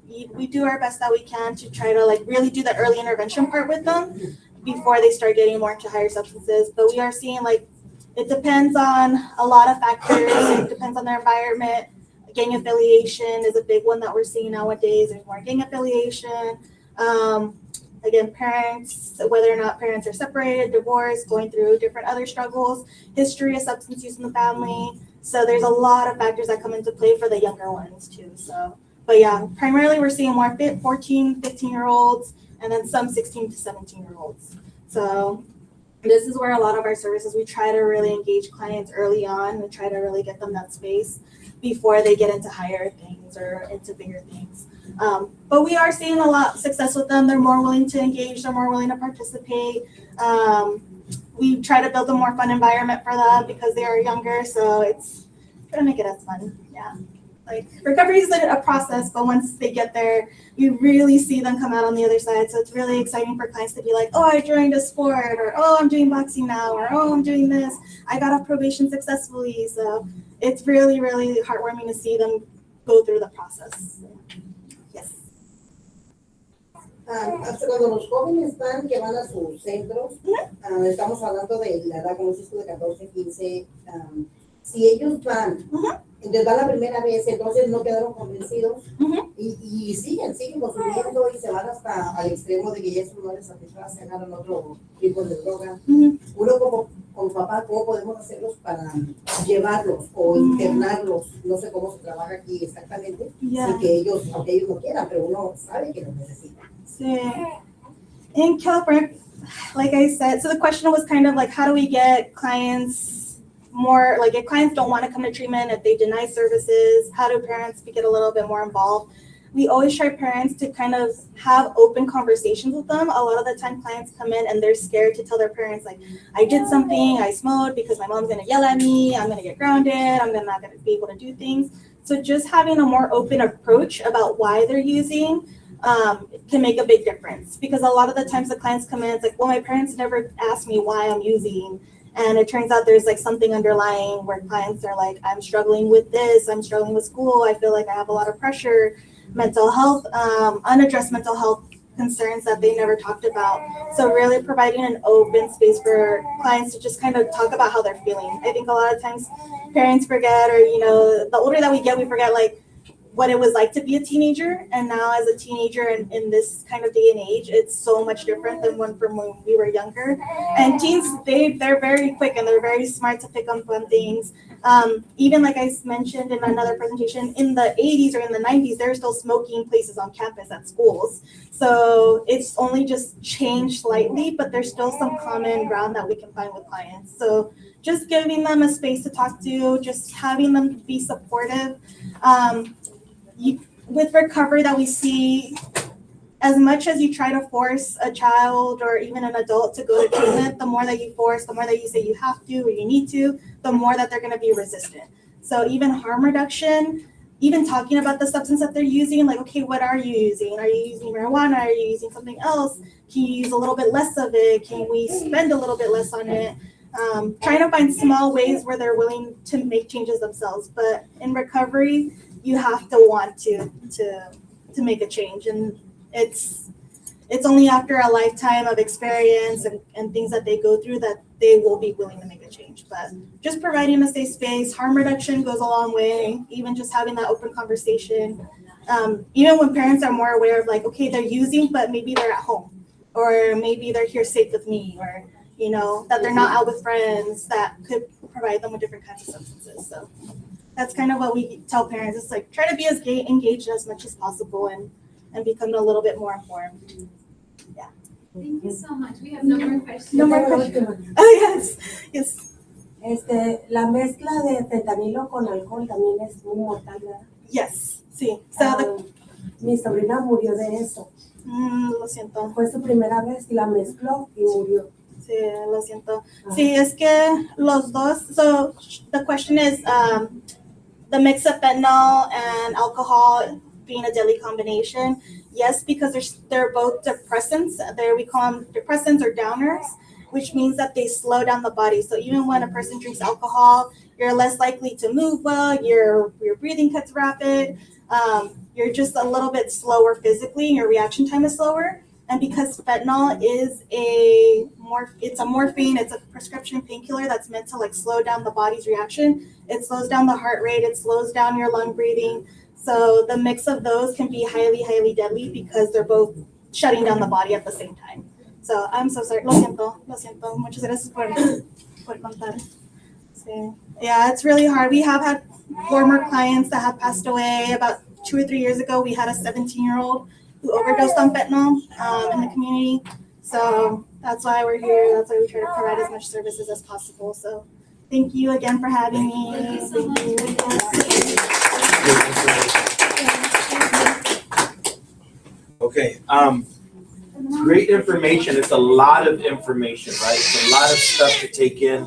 We do our best that we can to try to really do the early intervention part with them before they start getting more into higher substances. But we are seeing it depends on a lot of factors. It depends on their environment. Gang affiliation is a big one that we're seeing nowadays. There's more gang affiliation. Again, parents, whether or not parents are separated, divorced, going through different other struggles, history of substance use in the family. So there's a lot of factors that come into play for the younger ones too. So, but yeah, primarily we're seeing more 14, 15-year-olds, and then some 16 to 17-year-olds. So this is where a lot of our services, we try to really engage clients early on and try to really get them that space before they get into higher things or into bigger things. But we are seeing a lot of success with them. They're more willing to engage. They're more willing to participate. We try to build a more fun environment for them because they are younger. So it's trying to make it as fun. Yeah. like recovery is a process, but once they get there, you really see them come out on the other side. So it's really exciting for clients to be like, oh, I joined a sport, or oh, I'm doing boxing now, or oh, I'm doing this. I got off probation successfully. So it's really, really heartwarming to see them go through the process. Yes. Hasta cuando los jóvenes van, que van a sus centros, estamos hablando de la edad, como dices tú, de 14, 15, si ellos van, entonces van la primera vez, entonces no quedaron convencidos y siguen consumiendo y se van hasta al extremo de que ya eso no les satisface, agarran otro tipo de droga. Uno como papá, ¿cómo podemos hacerlos para llevarlos o internarlos? No sé cómo se trabaja aquí exactamente, sin que ellos, aunque ellos no quieran, pero uno sabe que los necesita. In California, like I said, so the question was kind of like, how do we get clients more, like if clients don't want to come to treatment, if they deny services, how do parents get a little bit more involved? We always try parents to kind of have open conversations with them. A lot of the time clients come in and they're scared to tell their parents, like, I did something, I smoked because my mom's gonna yell at me, I'm gonna get grounded, I'm not gonna be able to do things. So just having a more open approach about why they're using can make a big difference, because a lot of the times the clients come in, it's like, well, my parents never asked me why I'm using. And it turns out there's like something underlying where clients are like, I'm struggling with this, I'm struggling with school, I feel like I have a lot of pressure, mental health, unaddressed mental health concerns that they never talked about. So really providing an open space for clients to just kind of talk about how they're feeling. I think a lot of times parents forget, or, you know, the older that we get, we forget like what it was like to be a teenager. And now as a teenager in this kind of day and age, it's so much different than from when we were younger. And teens, they're very quick and they're very smart to pick up on things. Even like I mentioned in another presentation, in the 80s or in the 90s, there were still smoking places on campus at schools. So it's only just changed slightly, but there's still some common ground that we can find with clients. So just giving them a space to talk to, just having them be supportive. With recovery that we see, as much as you try to force a child or even an adult to go to treatment, the more that you force, the more that you say you have to or you need to, the more that they're going to be resistant. So even harm reduction, even talking about the substance that they're using, like, okay, what are you using? Are you using marijuana? Are you using something else? Can you use a little bit less of it? Can we spend a little bit less on it? Trying to find small ways where they're willing to make changes themselves. But in recovery, you have to want to make a change, and it's only after a lifetime of experience and things that they go through that they will be willing to make a change. But just providing a safe space, harm reduction goes a long way. Even just having that open conversation, even when parents are more aware of like, okay, they're using, but maybe they're at home, or maybe they're here safe with me, or you know, that they're not out with friends that could provide them with different kinds of substances. So that's kind of what we tell parents. It's like, try to be as engaged as much as possible and become a little bit more informed. Yeah. Thank you so much. We have no more questions. No more questions. Oh, yes. La mezcla de fentanilo con alcohol también es muy mortal, ¿verdad? Yes, sí. So mi sobrina murió de eso. Lo siento. Fue su primera vez y la mezcló y murió. Sí, lo siento. Sí, es que los dos, so the question is the mix of fentanyl and alcohol being a deadly combination. Yes, because they're both depressants. We call them depressants or downers, which means that they slow down the body. So even when a person drinks alcohol, you're less likely to move well, your breathing gets rapid, you're just a little bit slower physically, and your reaction time is slower. And because fentanyl is it's a morphine, it's a prescription painkiller that's meant to like slow down the body's reaction. It slows down the heart rate, it slows down your lung breathing. So the mix of those can be highly, highly deadly because they're both shutting down the body at the same time. So I'm so sorry. Lo siento. Muchas gracias por contar. Sí. Yeah, it's really hard. We have had former clients that have passed away. About 2 or 3 years ago, we had a 17-year-old who overdosed on fentanyl in the community. So that's why we're here. That's why we try to provide as much services as possible. So thank you again for having me. Thank you so much. Okay. Great information. It's a lot of information, right? It's a lot of stuff to take in.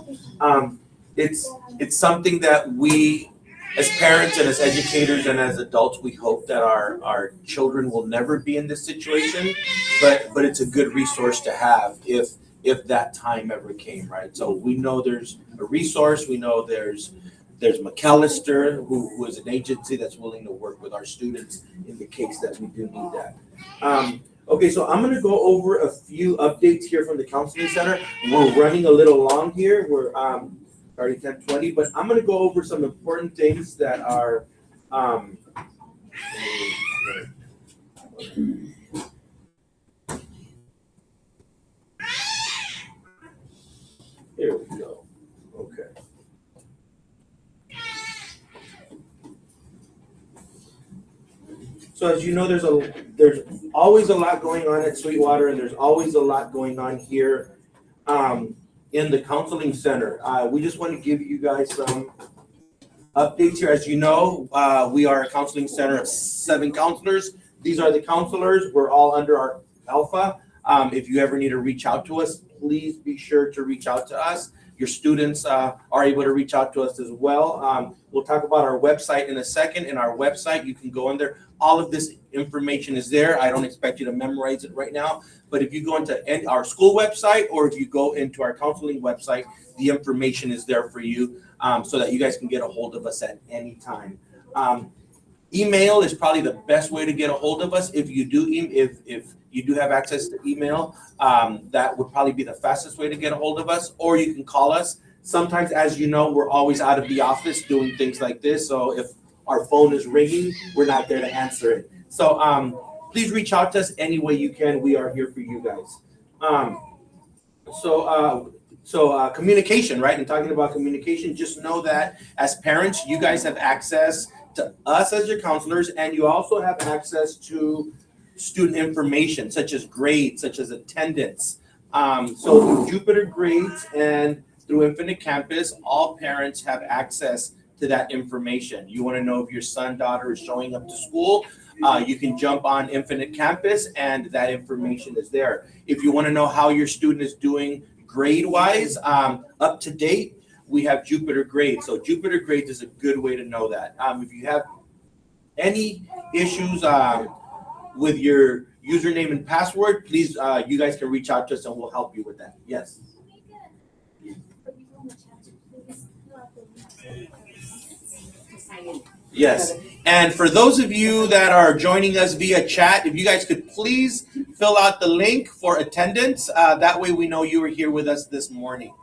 It's something that we as parents and as educators and as adults, we hope that our children will never be in this situation, but it's a good resource to have if that time ever came, right? So we know there's a resource. We know there's McAllister, who is an agency that's willing to work with our students in the case that we do need that. Okay, so I'm gonna go over a few updates here from the counseling center. We're running a little long here. We're already 10:20, but I'm gonna go over some important things that are here we go. Okay. So as you know, there's always a lot going on at Sweetwater, and there's always a lot going on here in the counseling center. We just want to give you guys some updates here. As you know, we are a counseling center of 7 counselors. These are the counselors. We're all under our alpha. If you ever need to reach out to us, please be sure to reach out to us. Your students are able to reach out to us as well. We'll talk about our website in a second. In our website, you can go in there. All of this information is there. I don't expect you to memorize it right now, but if you go into our school website or if you go into our counseling website, the information is there for you so that you guys can get a hold of us at any time. Email is probably the best way to get a hold of us. If you do have access to email, that would probably be the fastest way to get a hold of us, or you can call us. Sometimes, as you know, we're always out of the office doing things like this. So if our phone is ringing, we're not there to answer it. So please reach out to us any way you can. We are here for you guys. So communication, right? And talking about communication, just know that as parents, you guys have access to us as your counselors, and you also have access to student information, such as grades, such as attendance. So through Jupiter Grades and through Infinite Campus, all parents have access to that information. You want to know if your son, daughter is showing up to school, you can jump on Infinite Campus and that information is there. If you want to know how your student is doing grade-wise, up to date, we have Jupiter Grades. So Jupiter Grades is a good way to know that. If you have any issues with your username and password, please, you guys can reach out to us and we'll help you with that. Yes. Yes. And for those of you that are joining us via chat, if you guys could please fill out the link for attendance. That way we know you were here with us this morning.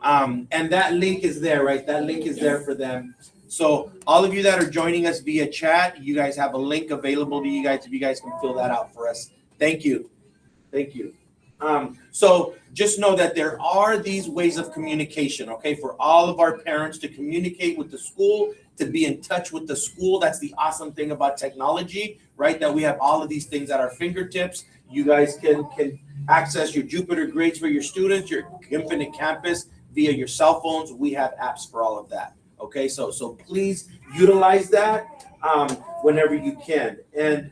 And that link is there, right? That link is there for them. So all of you that are joining us via chat, you guys have a link available to you guys if you guys can fill that out for us. Thank you. Thank you. So just know that there are these ways of communication, okay, for all of our parents to communicate with the school, to be in touch with the school. That's the awesome thing about technology, right? That we have all of these things at our fingertips. You guys can access your Jupiter Grades for your students, your Infinite Campus via your cell phones. We have apps for all of that. Okay, so please utilize that whenever you can. And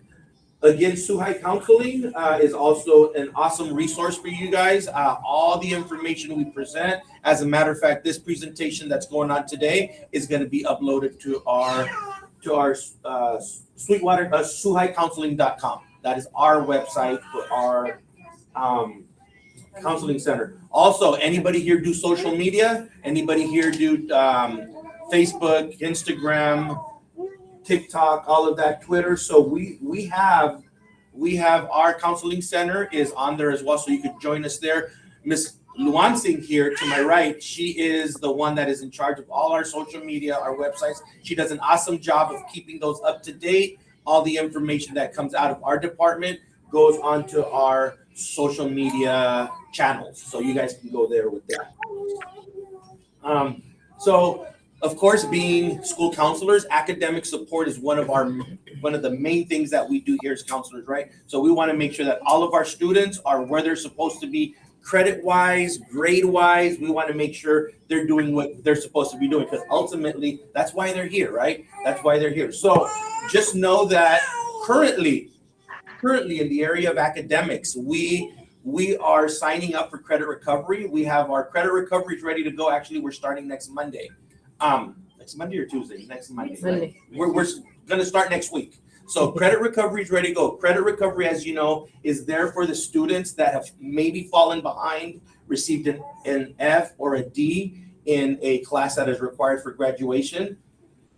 again, SUHi Counseling is also an awesome resource for you guys. All the information we present, as a matter of fact, this presentation that's going on today is going to be uploaded to our Sweetwater, SUHiCounseling.com. That is our website for our counseling center. Also, anybody here do social media? Anybody here do Facebook, Instagram, TikTok, all of that, Twitter? So we have our counseling center is on there as well, so you could join us there. Miss Luan Singh here to my right, she is the one that is in charge of all our social media, our websites. She does an awesome job of keeping those up to date. All the information that comes out of our department goes onto our social media channels, so you guys can go there with that. So of course, being school counselors, academic support is one of the main things that we do here as counselors, right? So we want to make sure that all of our students are where they're supposed to be, credit-wise, grade-wise. We want to make sure they're doing what they're supposed to be doing, because ultimately, that's why they're here, right? That's why they're here. So just know that currently in the area of academics, we are signing up for credit recovery. We have our credit recoveries ready to go. Actually, we're starting next Monday. I next Monday or Tuesday? Next Monday. Monday. We're gonna start next week. So credit recovery is ready to go. Credit recovery, as you know, is there for the students that have maybe fallen behind, received an F or a D in a class that is required for graduation.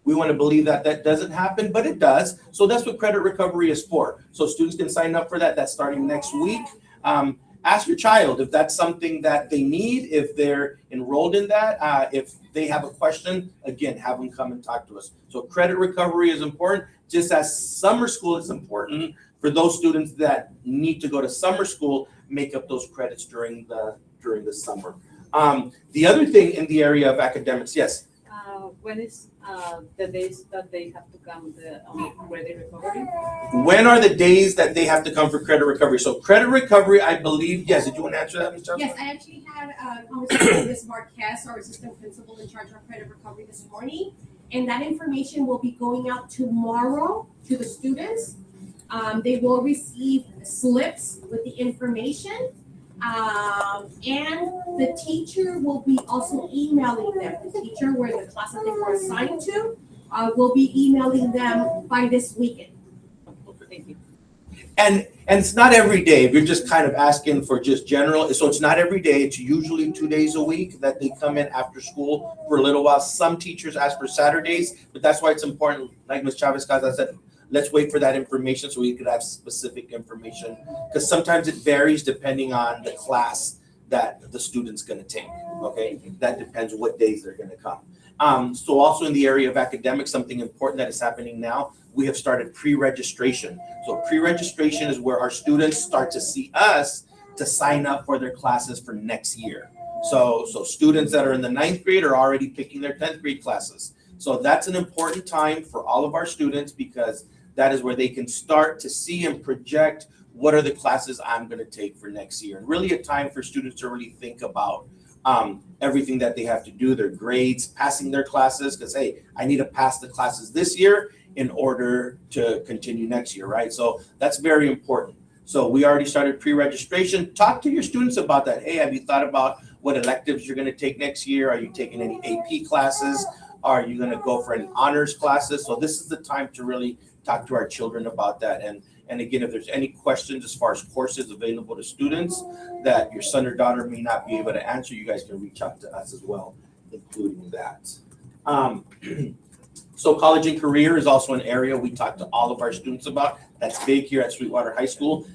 We want to believe that that doesn't happen, but it does. So that's what credit recovery is for. So students can sign up for that. That's starting next week. Ask your child if that's something that they need, if they're enrolled in that. If they have a question, again, have them come and talk to us. So credit recovery is important, just as summer school is important for those students that need to go to summer school, make up those credits during the summer. The other thing in the area of academics, yes. When is the days that they have to come on credit recovery? When are the days that they have to come for credit recovery? So credit recovery, I believe, yes, did you want to answer that, Ms. Johnson? Yes, I actually had a conversation with Ms. Marquez, our assistant principal in charge of credit recovery this morning. And that information will be going out tomorrow to the students. They will receive slips with the information. And the teacher will be also emailing them. The teacher where the class that they were assigned to will be emailing them by this weekend. Thank you. And it's not every day. If you're just kind of asking for just general, so it's not every day. It's usually 2 days a week that they come in after school for a little while. Some teachers ask for Saturdays, but that's why it's important, like Ms. Chavez-Caza said, let's wait for that information so we could have specific information, because sometimes it varies depending on the class that the student's going to take. Okay, that depends what days they're going to come. So also in the area of academics, something important that is happening now, we have started pre-registration. So pre-registration is where our students start to see us to sign up for their classes for next year. So students that are in the 9th grade are already picking their 10th grade classes. So that's an important time for all of our students, because that is where they can start to see and project what are the classes I'm going to take for next year. And really a time for students to really think about everything that they have to do, their grades, passing their classes, because, hey, I need to pass the classes this year in order to continue next year, right? So that's very important. So we already started pre-registration. Talk to your students about that. Hey, have you thought about what electives you're going to take next year? Are you taking any AP classes? Are you going to go for any honors classes? So this is the time to really talk to our children about that. And again, if there's any questions as far as courses available to students that your son or daughter may not be able to answer, you guys can reach out to us as well, including that. So college and career is also an area we talk to all of our students about. That's big here at Sweetwater High School.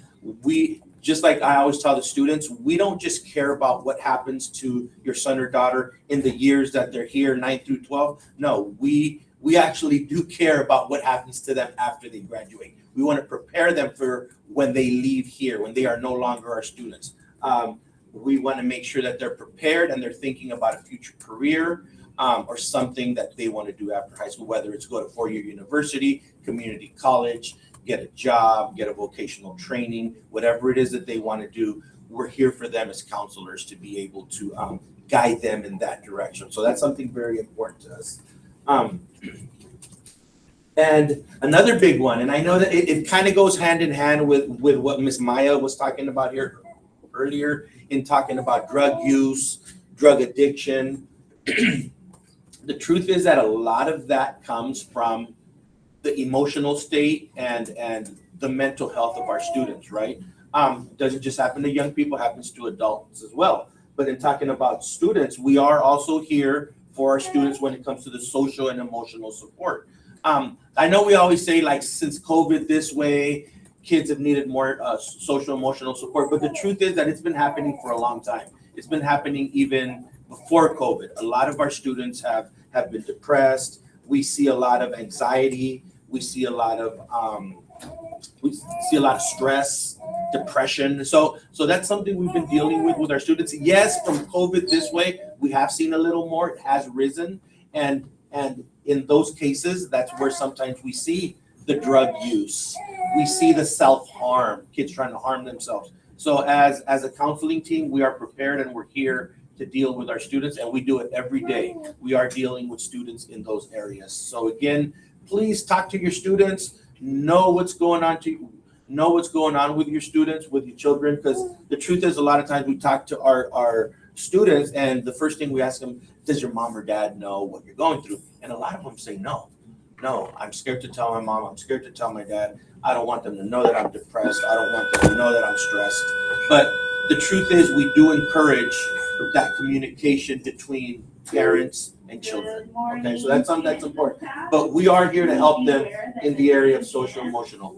We, just like I always tell the students, we don't just care about what happens to your son or daughter in the years that they're here, 9 through 12. No, we actually do care about what happens to them after they graduate. We want to prepare them for when they leave here, when they are no longer our students. We want to make sure that they're prepared and they're thinking about a future career or something that they want to do after high school, whether it's go to four-year university, community college, get a job, get a vocational training, whatever it is that they want to do. We're here for them as counselors to be able to guide them in that direction. So that's something very important to us. And another big one, and I know that it kind of goes hand in hand with what Ms. Maya was talking about here earlier in talking about drug use, drug addiction. The truth is that a lot of that comes from the emotional state and the mental health of our students, right? Doesn't just happen to young people, happens to adults as well. But in talking about students, we are also here for our students when it comes to the social and emotional support. I know we always say, like, since COVID this way, kids have needed more social emotional support, but the truth is that it's been happening for a long time. It's been happening even before COVID. A lot of our students have been depressed. We see a lot of anxiety. We see a lot of stress, depression. So that's something we've been dealing with our students. Yes, from COVID this way, we have seen a little more. It has risen, and in those cases, that's where sometimes we see the drug use. We see the self-harm, kids trying to harm themselves. So as a counseling team, we are prepared and we're here to deal with our students, and we do it every day. We are dealing with students in those areas. So again, please talk to your students, know what's going on with your students, with your children, because the truth is a lot of times we talk to our students, and the first thing we ask them, does your mom or dad know what you're going through? And a lot of them say no. No, I'm scared to tell my mom, I'm scared to tell my dad. I don't want them to know that I'm depressed. I don't want them to know that I'm stressed. But the truth is, we do encourage that communication between parents and children. Okay, so that's something that's important. But we are here to help them in the area of social emotional.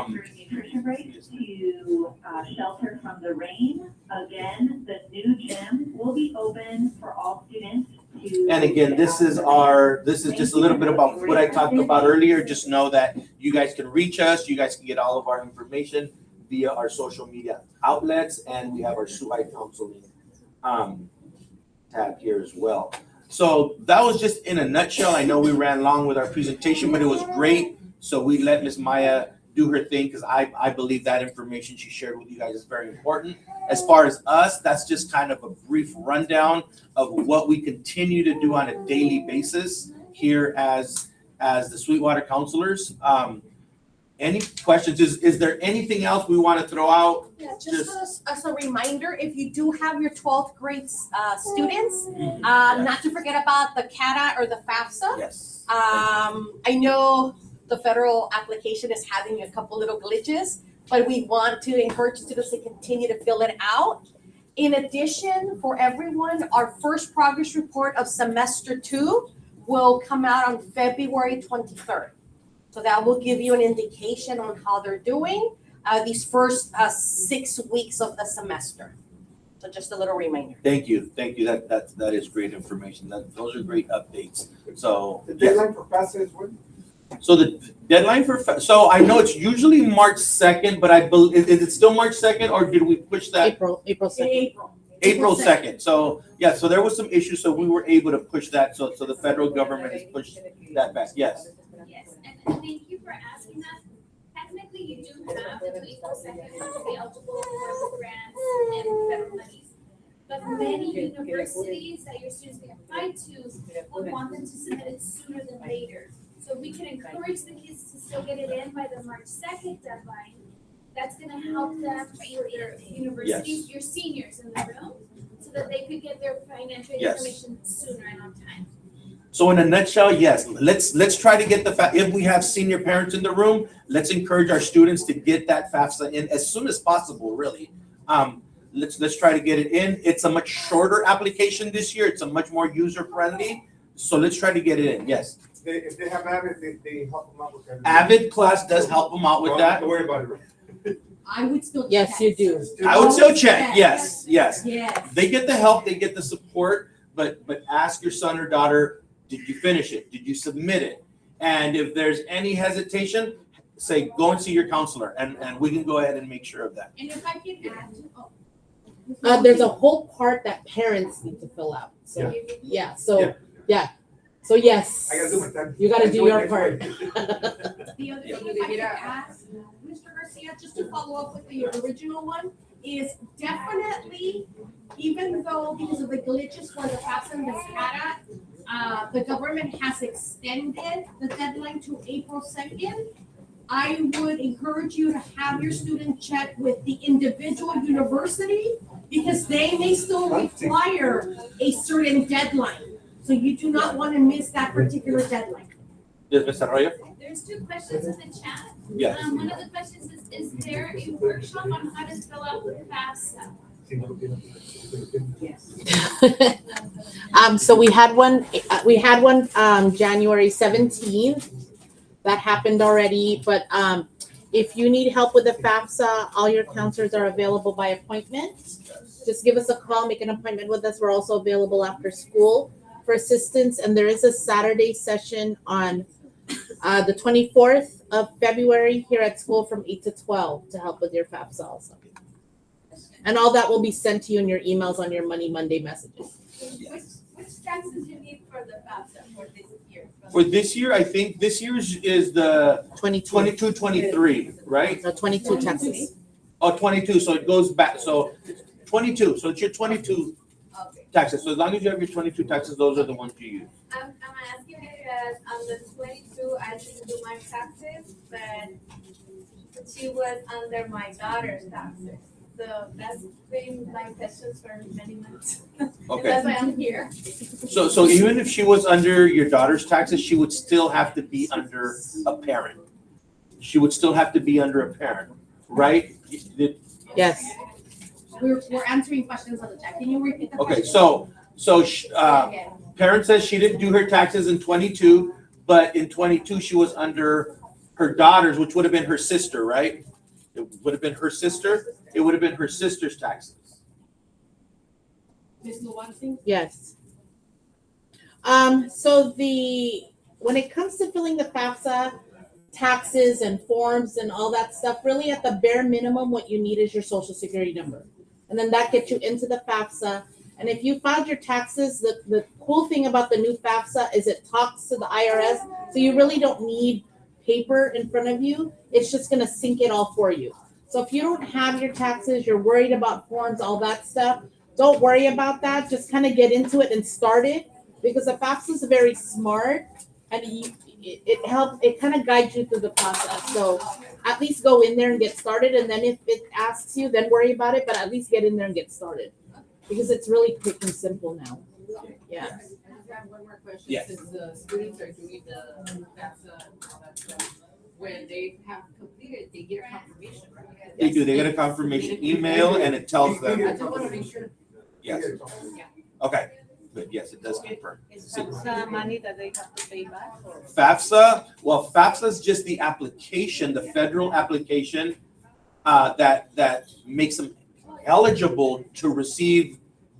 Nutrition breaks to shelter from the rain. Again, the new gym will be open for all students to. And again, this is just a little bit about what I talked about earlier. Just know that you guys can reach us. You guys can get all of our information via our social media outlets, and we have our SUHi counseling tab here as well. So that was just in a nutshell. I know we ran long with our presentation, but it was great. So we let Ms. Maya do her thing, because I believe that information she shared with you guys is very important. As far as us, that's just kind of a brief rundown of what we continue to do on a daily basis here as the Sweetwater counselors. Any questions? Is there anything else we want to throw out? Yeah, just as a reminder, if you do have your 12th grade students, not to forget about the CATA or the FAFSA. Yes. I know the federal application is having a couple little glitches, but we want to encourage students to continue to fill it out. In addition, for everyone, our first progress report of semester 2 will come out on February 23rd. So that will give you an indication on how they're doing these first 6 weeks of the semester. So just a little reminder. Thank you. That is great information. Those are great updates. So The deadline for FAFSA is when? So the deadline so I know it's usually March 2nd, but I believe, is it still March 2nd, or did we push that? April 2nd. April 2nd. So yeah, so there was some issues, so we were able to push that. So the federal government has pushed that back. Yes. Yes, and thank you for asking that. Technically, you do have until April 2nd to be eligible for grants and federal monies. But many universities that your students may apply to would want them to submit it sooner than later. So we can encourage the kids to still get it in by the March 2nd deadline. That's gonna help them for your universities, your seniors in the room, so that they could get their financial information sooner and on time. So in a nutshell, yes, let's try to get if we have senior parents in the room, let's encourage our students to get that FAFSA in as soon as possible, really. Let's try to get it in. It's a much shorter application this year. It's a much more user friendly. So let's try to get it in, yes. If they have Avid, they help them out with that. Avid class does help them out with that. Don't worry about it. I would still check. Yes, you do. I would still check, yes. Yes. They get the help, they get the support, but ask your son or daughter, did you finish it? Did you submit it? And if there's any hesitation, say, go and see your counselor, and we can go ahead and make sure of that. And if I can add to, There's a whole part that parents need to fill out. So So yes, I gotta do my time. you gotta do your part. the other thing, if I could ask Mr. Garcia, just to follow up with the original one, is definitely, even though because of the glitches for the FAFSA and the SCADA, the government has extended the deadline to April 2nd. I would encourage you to have your student check with the individual university, because they may still require a certain deadline. So you do not want to miss that particular deadline. Yes, Ms. Arroyo? There's 2 questions in the chat. Yes. One of the questions is there a workshop on how to fill out the FAFSA? So we had one January 17th. That happened already, but if you need help with the FAFSA, all your counselors are available by appointment. Just give us a call, make an appointment with us. We're also available after school for assistance, and there is a Saturday session on the 24th of February here at school from 8 to 12 to help with your FAFSA also. And all that will be sent to you in your emails on your Money Monday messages. Which taxes you need for the FAFSA for this year? For this year, I think this year's is the 22, 23, right? So 22 taxes. Oh, 22, so it goes back, so 22, so it's your 22 taxes. So as long as you have your 22 taxes, those are the ones you use. I'm asking because on the 22, I didn't do my taxes, but she was under my daughter's taxes. that's been my questions for many months. Okay. That's why I'm here. So even if she was under your daughter's taxes, she would still have to be under a parent. She would still have to be under a parent, right? Yes. We're answering questions on the chat. Can you repeat the question? Okay, parent says she didn't do her taxes in 22, but in 22 she was under her daughter's, which would have been her sister, right? It would have been her sister. It would have been her sister's taxes. Ms. Luansi? Yes. When it comes to filling the FAFSA taxes and forms and all that stuff, really at the bare minimum, what you need is your social security number. And then that gets you into the FAFSA. And if you filed your taxes, the cool thing about the new FAFSA is it talks to the IRS. So you really don't need paper in front of you. It's just going to sync it all for you. So if you don't have your taxes, you're worried about forms, all that stuff, don't worry about that. Just kind of get into it and start it, because the FAFSA is very smart and it helps, it kind of guides you through the process. So at least go in there and get started. And then if it asks you, then worry about it, but at least get in there and get started, because it's really quick and simple now. Yeah. I have one more question. Yes. Since the students are doing the FAFSA and all that stuff, when they have completed, they get a confirmation, right? They do. They get a confirmation email and it tells them. I just want to make sure. Yes. Okay. Good. Yes, it does confirm. Is FAFSA money that they have to pay back? Or? FAFSA is just the application, the federal application that makes them eligible to receive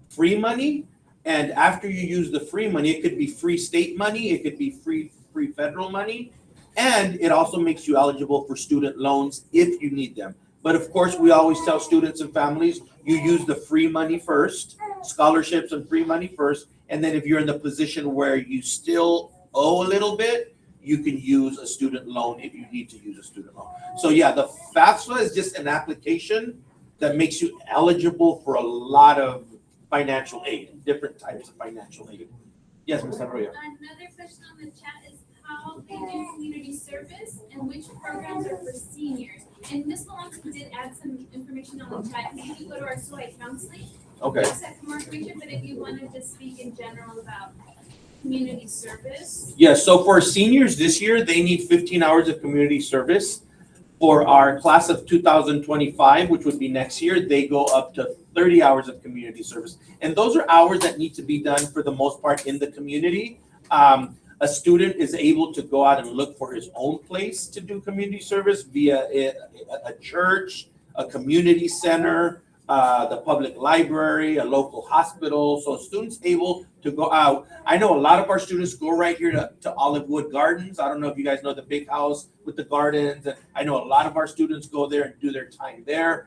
free money. And after you use the free money, it could be free state money, it could be free federal money, and it also makes you eligible for student loans if you need them. But of course, we always tell students and families, you use the free money first, scholarships and free money first, and then if you're in the position where you still owe a little bit, you can use a student loan if you need to use a student loan. So yeah, the FAFSA is just an application that makes you eligible for a lot of financial aid, different types of financial aid. Yes, Ms. Arroyo. Another question on the chat is how they do community service and which programs are for seniors. And Ms. Malonzo did add some information on the chat. If you go to our SUHi counseling, Okay. that's more information, but if you wanted to speak in general about community service. Yes, so for seniors this year, they need 15 hours of community service. For our class of 2025, which would be next year, they go up to 30 hours of community service. And those are hours that need to be done for the most part in the community. A student is able to go out and look for his own place to do community service via a church, a community center, the public library, a local hospital. So students able to go out. I know a lot of our students go right here to Olivewood Gardens. I don't know if you guys know the big house with the gardens. I know a lot of our students go there and do their time there.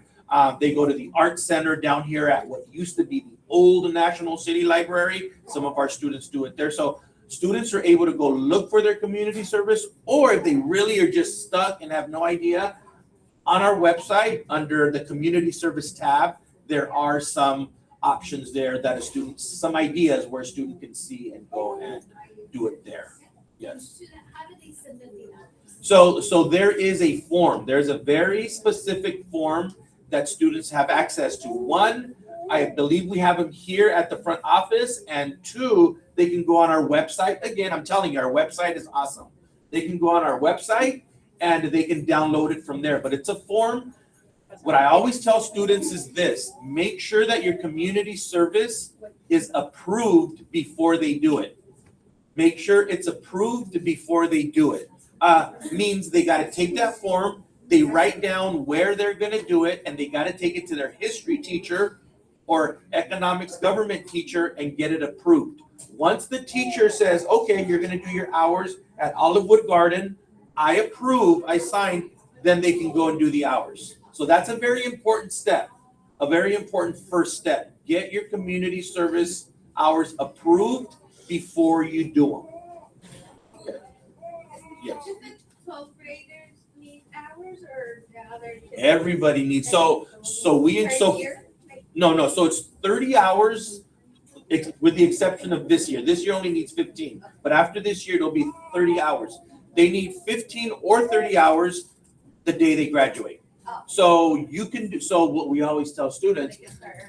They go to the art center down here at what used to be the old National City Library. Some of our students do it there. So students are able to go look for their community service, or if they really are just stuck and have no idea, on our website under the community service tab, there are some options there that some ideas where a student can see and go and do it there. Yes. How do they submit the hours? So there is a form. There's a very specific form that students have access to. One, I believe we have them here at the front office, and two, they can go on our website. Again, I'm telling you, our website is awesome. They can go on our website and they can download it from there. But it's a form. What I always tell students is this: make sure that your community service is approved before they do it. Make sure it's approved before they do it. Means they got to take that form, they write down where they're going to do it, and they got to take it to their history teacher or economics government teacher and get it approved. Once the teacher says, okay, you're going to do your hours at Olivewood Garden, I approve, I sign, then they can go and do the hours. So that's a very important step, a very important first step. Get your community service hours approved before you do them. Okay. Yes. Just the 12th graders need hours or the other kids? Everybody needs, so it's 30 hours with the exception of this year. This year only needs 15, but after this year, it'll be 30 hours. They need 15 or 30 hours the day they graduate. So you can do, so what we always tell students,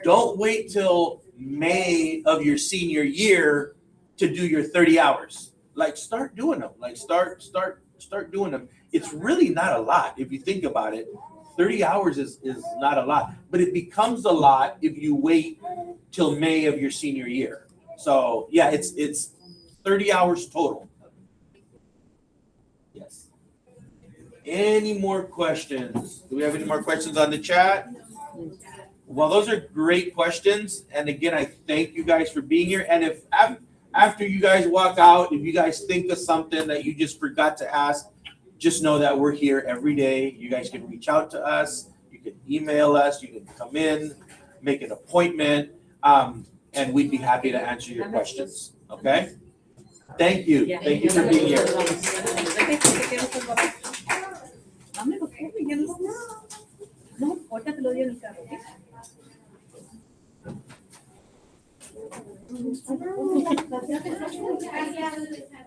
don't wait till May of your senior year to do your 30 hours. Like start doing them, like start doing them. It's really not a lot if you think about it. 30 hours is not a lot, but it becomes a lot if you wait till May of your senior year. So yeah, it's 30 hours total. Yes. Any more questions? Do we have any more questions on the chat? Well, those are great questions. And again, I thank you guys for being here. And if after you guys walk out, if you guys think of something that you just forgot to ask, just know that we're here every day. You guys can reach out to us. You can email us. You can come in, make an appointment, and we'd be happy to answer your questions. Okay? Thank you. Thank you for being here. No, ahorita te lo doy en el carro, ¿ok? Gracias.